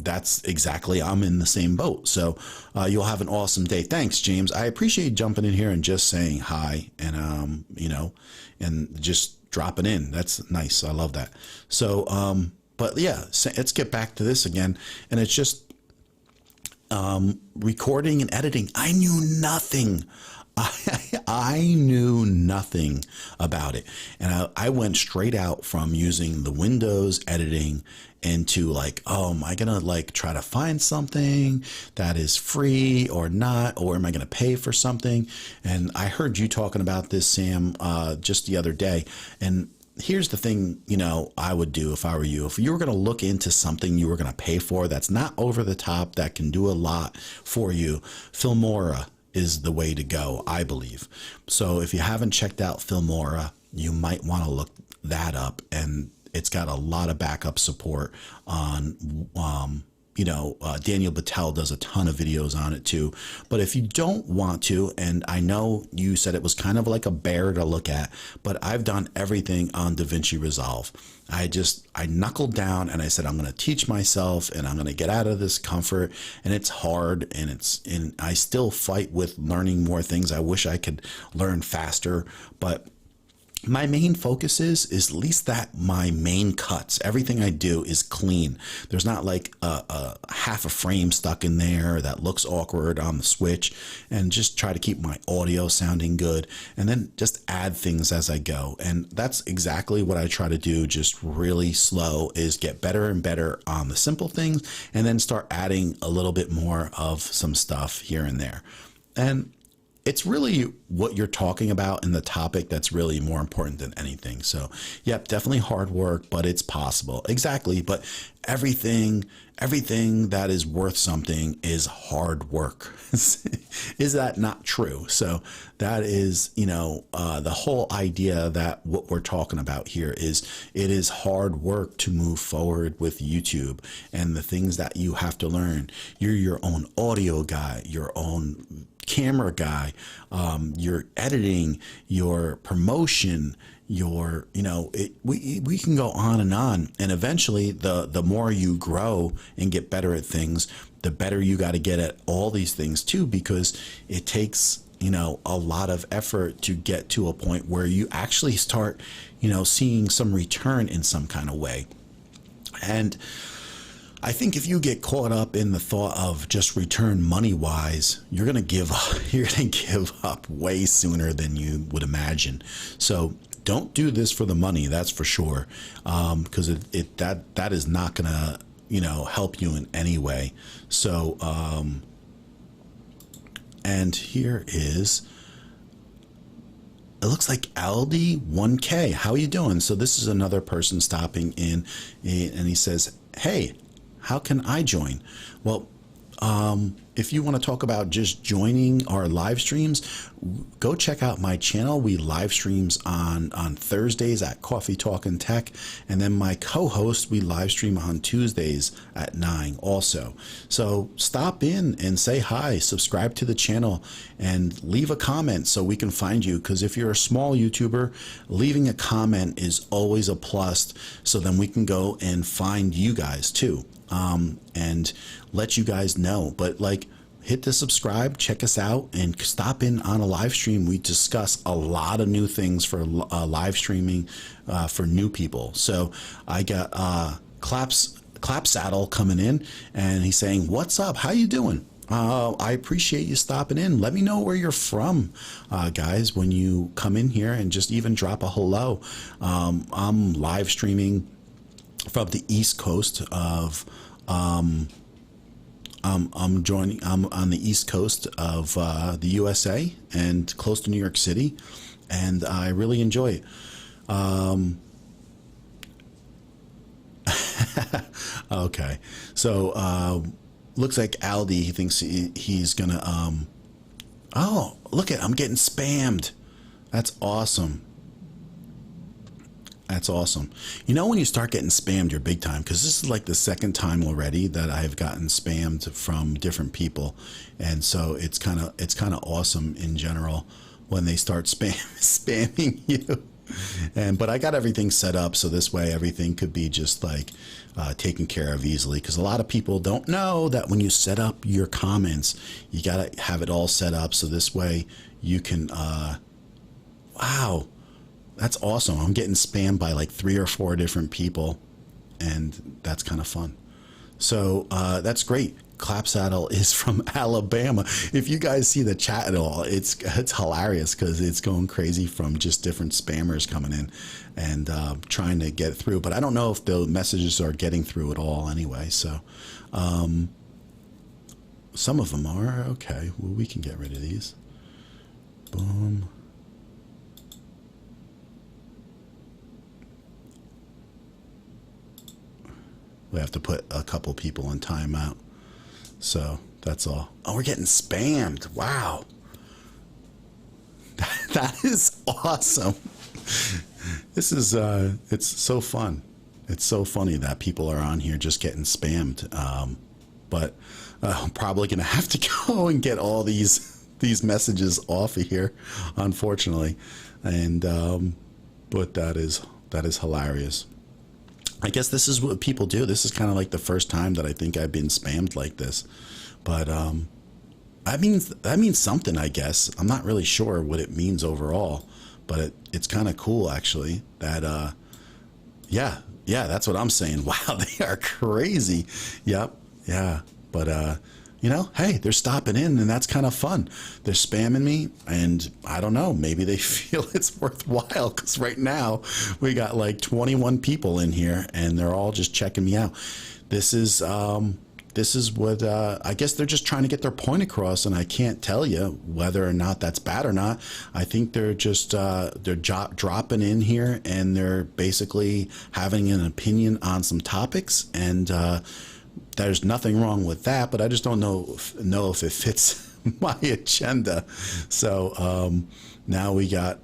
that's exactly, I'm in the same boat. So you'll have an awesome day. Thanks, James. I appreciate you jumping in here and just saying hi and, and just dropping in. That's nice. I love that. So, but yeah, let's get back to this again. And it's just recording and editing. I knew nothing. I knew nothing about it. And I went straight out from using the Windows editing into like, oh, am I going to like try to find something that is free or not? Or am I going to pay for something? And I heard you talking about this, Sam, just the other day. And here's the thing, I would do if I were you. If you were going to look into something you were going to pay for that's not over the top, that can do a lot for you, Filmora is the way to go, I believe. So if you haven't checked out Filmora, you might want to look that up. And it's got a lot of backup support on, Daniel Battelle does a ton of videos on it too. But if you don't want to, and I know you said it was kind of like a bear to look at, but I've done everything on DaVinci Resolve. I knuckled down and I said, I'm going to teach myself and I'm going to get out of this comfort. And it's hard, and I still fight with learning more things. I wish I could learn faster, but my main focus is at least that my main cuts, everything I do is clean. There's not like a half a frame stuck in there that looks awkward on the switch, and just try to keep my audio sounding good and then just add things as I go. And that's exactly what I try to do, just really slow, is get better and better on the simple things and then start adding a little bit more of some stuff here and there. And it's really what you're talking about in the topic that's really more important than anything. So, yep, definitely hard work, but it's possible. Exactly. But everything that is worth something is hard work. Is that not true? So that is, the whole idea that what we're talking about here is it is hard work to move forward with YouTube and the things that you have to learn. You're your own audio guy, your own camera guy, your editing, your promotion, we can go on, and eventually the more you grow and get better at things, the better you got to get at all these things too, because it takes a lot of effort to get to a point where you actually start seeing some return in some kind of way. And I think if you get caught up in the thought of just return money wise, you're going to give up way sooner than you would imagine. So don't do this for the money. That's for sure. Because that is not gonna, help you in any way. So, and here is, it looks like Aldi 1K. How are you doing? So this is another person stopping in, and he says, hey, how can I join? Well, if you want to talk about just joining our live streams, go check out my channel. We live streams on Thursdays at Coffee Talk and Tech. And then my co-host, we live stream on Tuesdays at 9 also. So stop in and say hi, subscribe to the channel, and leave a comment so we can find you. Because if you're a small YouTuber, leaving a comment is always a plus. So then we can go and find you guys too. And let you guys know. But like, hit the subscribe, check us out, and stop in on a live stream. We discuss a lot of new things for live streaming for new people. So I got Clap Saddle coming in, and he's saying, what's up? How you doing? I appreciate you stopping in. Let me know where you're from, guys, when you come in here, and just even drop a hello. I'm live streaming from the East Coast of I'm on the East Coast of the USA and close to New York City, and I really enjoy it. Okay, so looks like Aldi, he thinks he's gonna oh, look at, I'm getting spammed. That's awesome. That's awesome. When you start getting spammed, you're big time, because this is like the second time already that I've gotten spammed from different people. And so it's kind of awesome in general when they start spamming you. But I got everything set up so this way everything could be just like taken care of easily, because a lot of people don't know that when you set up your comments, you got to have it all set up so this way you can wow. That's awesome. I'm getting spammed by like 3 or 4 different people, and that's kind of fun. So that's great. Clap Saddle is from Alabama. If you guys see the chat at all, it's hilarious, because it's going crazy from just different spammers coming in and trying to get through. But I don't know if the messages are getting through at all anyway. So some of them are. Okay, well, we can get rid of these. Boom. We have to put a couple people in timeout. So that's all. Oh, we're getting spammed. Wow. That is awesome. This is, it's so fun. It's so funny that people are on here just getting spammed. But I'm probably going to have to go and get all these messages off of here, unfortunately. And, but that is hilarious. I guess this is what people do. This is kind of like the first time that I think I've been spammed like this. But that means something, I guess. I'm not really sure what it means overall, but it's kind of cool, actually. That yeah, that's what I'm saying. Wow, they are crazy. Yep, yeah. But hey, they're stopping in, and that's kind of fun. They're spamming me, and I don't know, maybe they feel it's worthwhile, because right now we got like 21 people in here, and they're all just checking me out. This is what I guess they're just trying to get their point across, and I can't tell you whether or not that's bad or not. I think they're just dropping in here, and they're basically having an opinion on some topics, and there's nothing wrong with that, but I just don't know if it fits my agenda. So now we got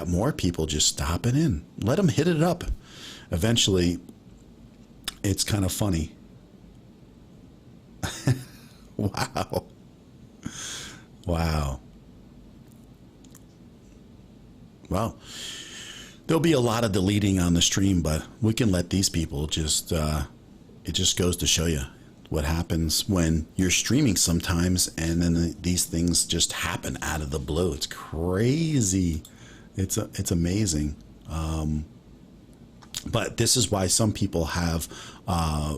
more people just stopping in. Let them hit it up. Eventually, it's kind of funny. Wow. Wow. Well, there'll be a lot of deleting on the stream, but we can let these people just, it just goes to show you what happens when you're streaming sometimes, and then these things just happen out of the blue. It's crazy. It's amazing. But this is why some people have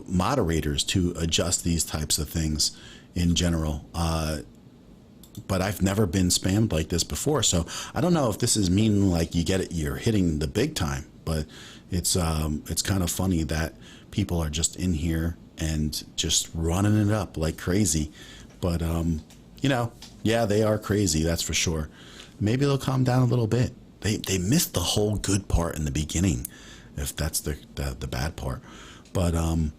moderators to adjust these types of things in general. but I've never been spammed like this before. So I don't know if this is meaning like you get it, you're hitting the big time, but it's kind of funny that people are just in here and just running it up like crazy. But yeah, they are crazy, that's for sure. Maybe they'll calm down a little bit. They missed the whole good part in the beginning, if that's the bad part. But I'm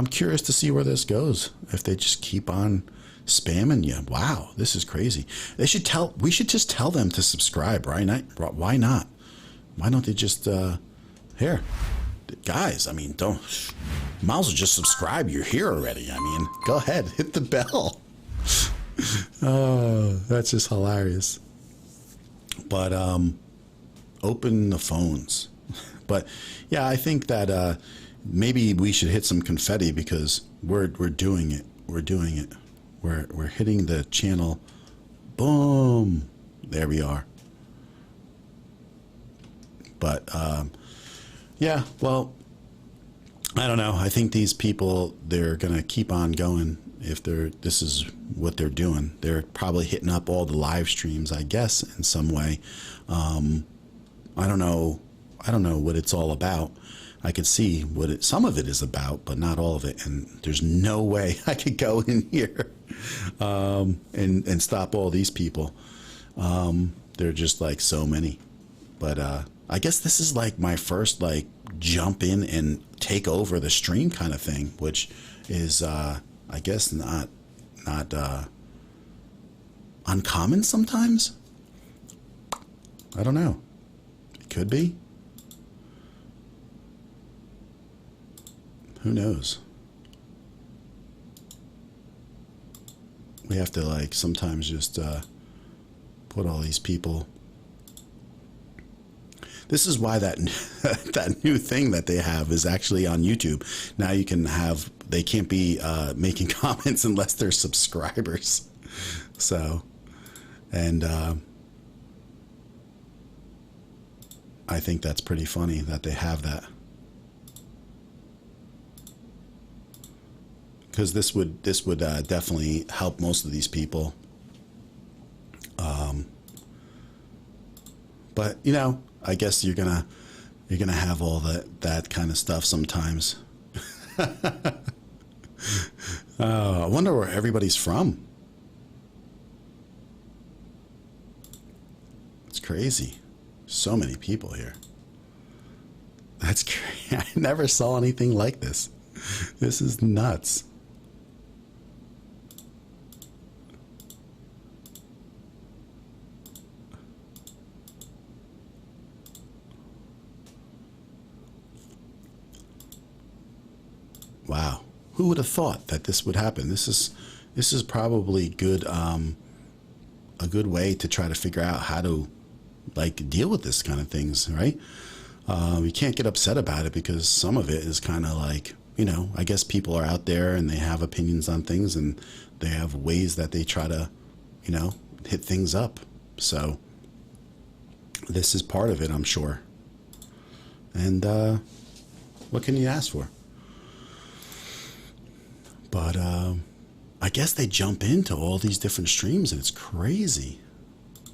curious to see where this goes. If they just keep on spamming you. Wow, this is crazy. We should just tell them to subscribe, right? Why not? Why don't they just here? Guys, I mean, might as well just subscribe. You're here already. I mean, go ahead, hit the bell. Oh, that's just hilarious. But open the phones. But yeah, I think that maybe we should hit some confetti because we're doing it. We're doing it. We're hitting the channel. Boom. There we are. But yeah, well, I don't know. I think these people, they're going to keep on going if this is what they're doing. They're probably hitting up all the live streams, I guess, in some way. I don't know what it's all about. I could see what some of it is about, but not all of it. And there's no way I could go in here and stop all these people. They're just like so many. But I guess this is like my first like jump in and take over the stream kind of thing, which is I guess not uncommon sometimes. I don't know. It could be. Who knows? We have to like sometimes just put all these people. This is why that that new thing that they have is actually on YouTube. Now you can have, they can't be making comments unless they're subscribers. So, and I think that's pretty funny that they have that. Because this would definitely help most of these people. But you know, I guess you're gonna have all that kind of stuff sometimes. I wonder where everybody's from. It's crazy. So many people here. That's crazy. I never saw anything like this. This is nuts. Wow, who would have thought that this would happen? This is probably good, a good way to try to figure out how to like deal with this kind of things, right? You can't get upset about it because some of it is kind of like, you know, I guess people are out there and they have opinions on things and they have ways that they try to, you know, hit things up. So this is part of it, I'm sure. And what can you ask for? But I guess they jump into all these different streams and it's crazy.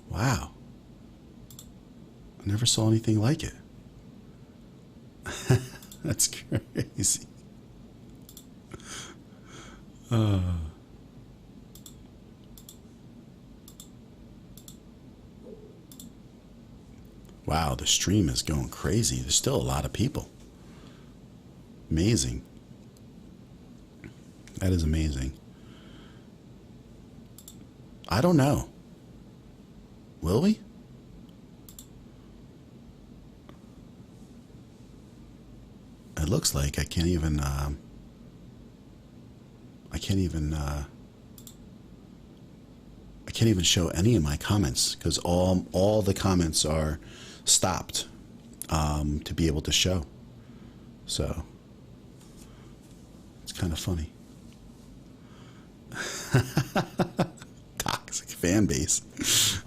Wow. I never saw anything like it. That's crazy. Wow, the stream is going crazy. There's still a lot of people. Amazing. That is amazing. I don't know. Will we? It looks like I can't even show any of my comments because all the comments are stopped to be able to show. So it's kind of funny. Toxic fan base.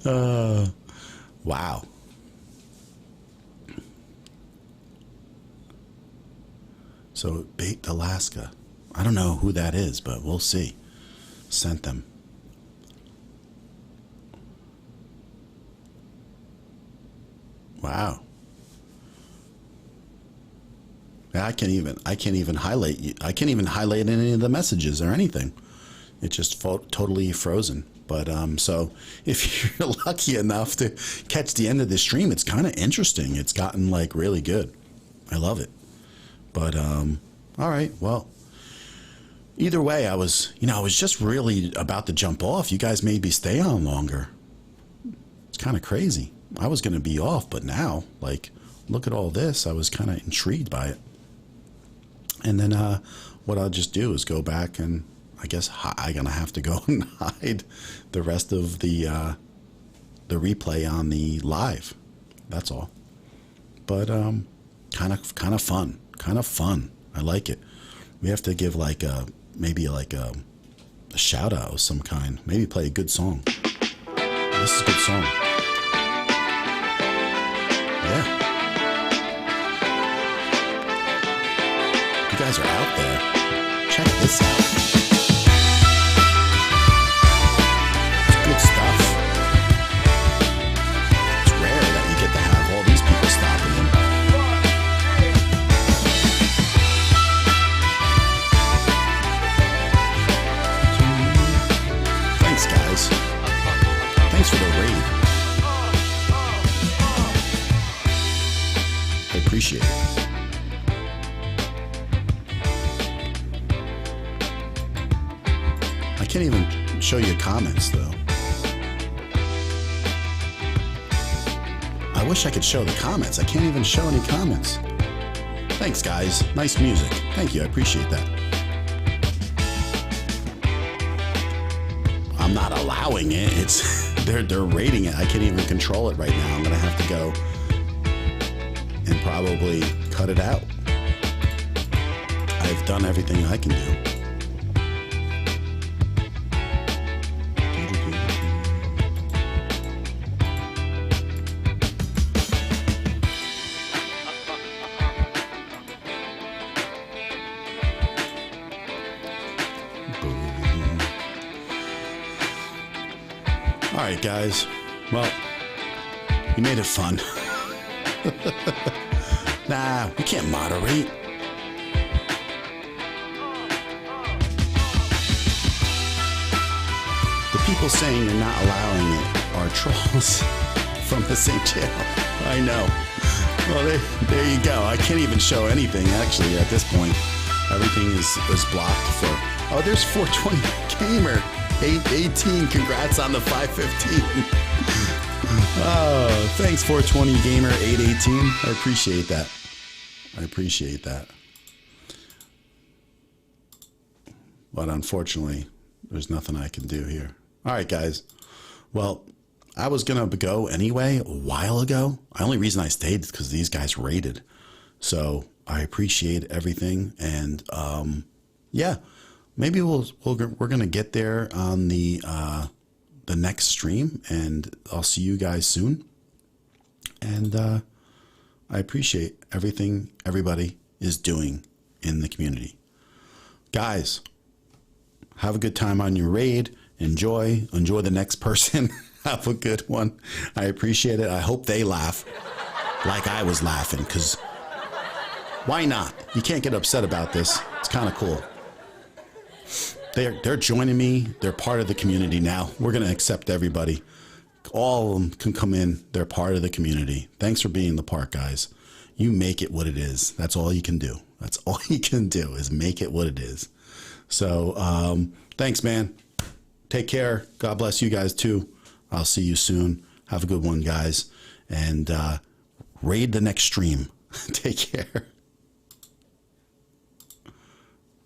Wow. So Baked Alaska. I don't know who that is, but we'll see. Sent them. Wow. I can't even highlight you. I can't even highlight any of the messages or anything. It's just totally frozen. But so if you're lucky enough to catch the end of the stream, it's kind of interesting. It's gotten like really good. I love it. But all right, well, either way, I was just really about to jump off. You guys made me stay on longer. It's kind of crazy. I was going to be off, but now, like, look at all this. I was kind of intrigued by it. And then what I'll just do is go back and I guess I'm going to have to go and hide the rest of the replay on the live. That's all. But kind of fun. Kind of fun. I like it. We have to give like maybe like a shout out of some kind. Maybe play a good song. This is a good song. Yeah. You guys are out there. Check this out. It's good stuff. It's rare that you get to have all these people stopping in. Thanks, guys. Thanks for the raid. I appreciate it. I can't even show you comments, though. I wish I could show the comments. I can't even show any comments. Thanks, guys. Nice music. Thank you. I appreciate that. I'm not allowing it. It's they're rating it. I can't even control it right now. I'm gonna have to go and probably cut it out. I've done everything I can do. All right, guys. Well, you made it fun. Nah, we can't moderate. The people saying you're not allowing it are trolls from the same channel. I know. Well, there you go. I can't even show anything, actually, at this point. Everything is blocked for... Oh, there's 420 Gamer. 818, congrats on the 515. Oh, thanks 420 Gamer 818. I appreciate that. I appreciate that. But unfortunately, there's nothing I can do here. All right, guys. Well, I was going to go anyway a while ago. The only reason I stayed is because these guys raided. So I appreciate everything. And yeah. Maybe we're going to get there on the next stream, and I'll see you guys soon. And I appreciate everything everybody is doing in the community. Guys, have a good time on your raid. Enjoy the next person. Have a good one. I appreciate it. I hope they laugh like I was laughing, because why not? You can't get upset about this. It's kind of cool. They're joining me. They're part of the community now. We're going to accept everybody. All of them can come in. They're part of the community. Thanks for being the part, guys. You make it what it is. That's all you can do. That's all you can do is make it what it is. So thanks, man. Take care. God bless you guys, too. I'll see you soon. Have a good one, guys. And raid the next stream. Take care.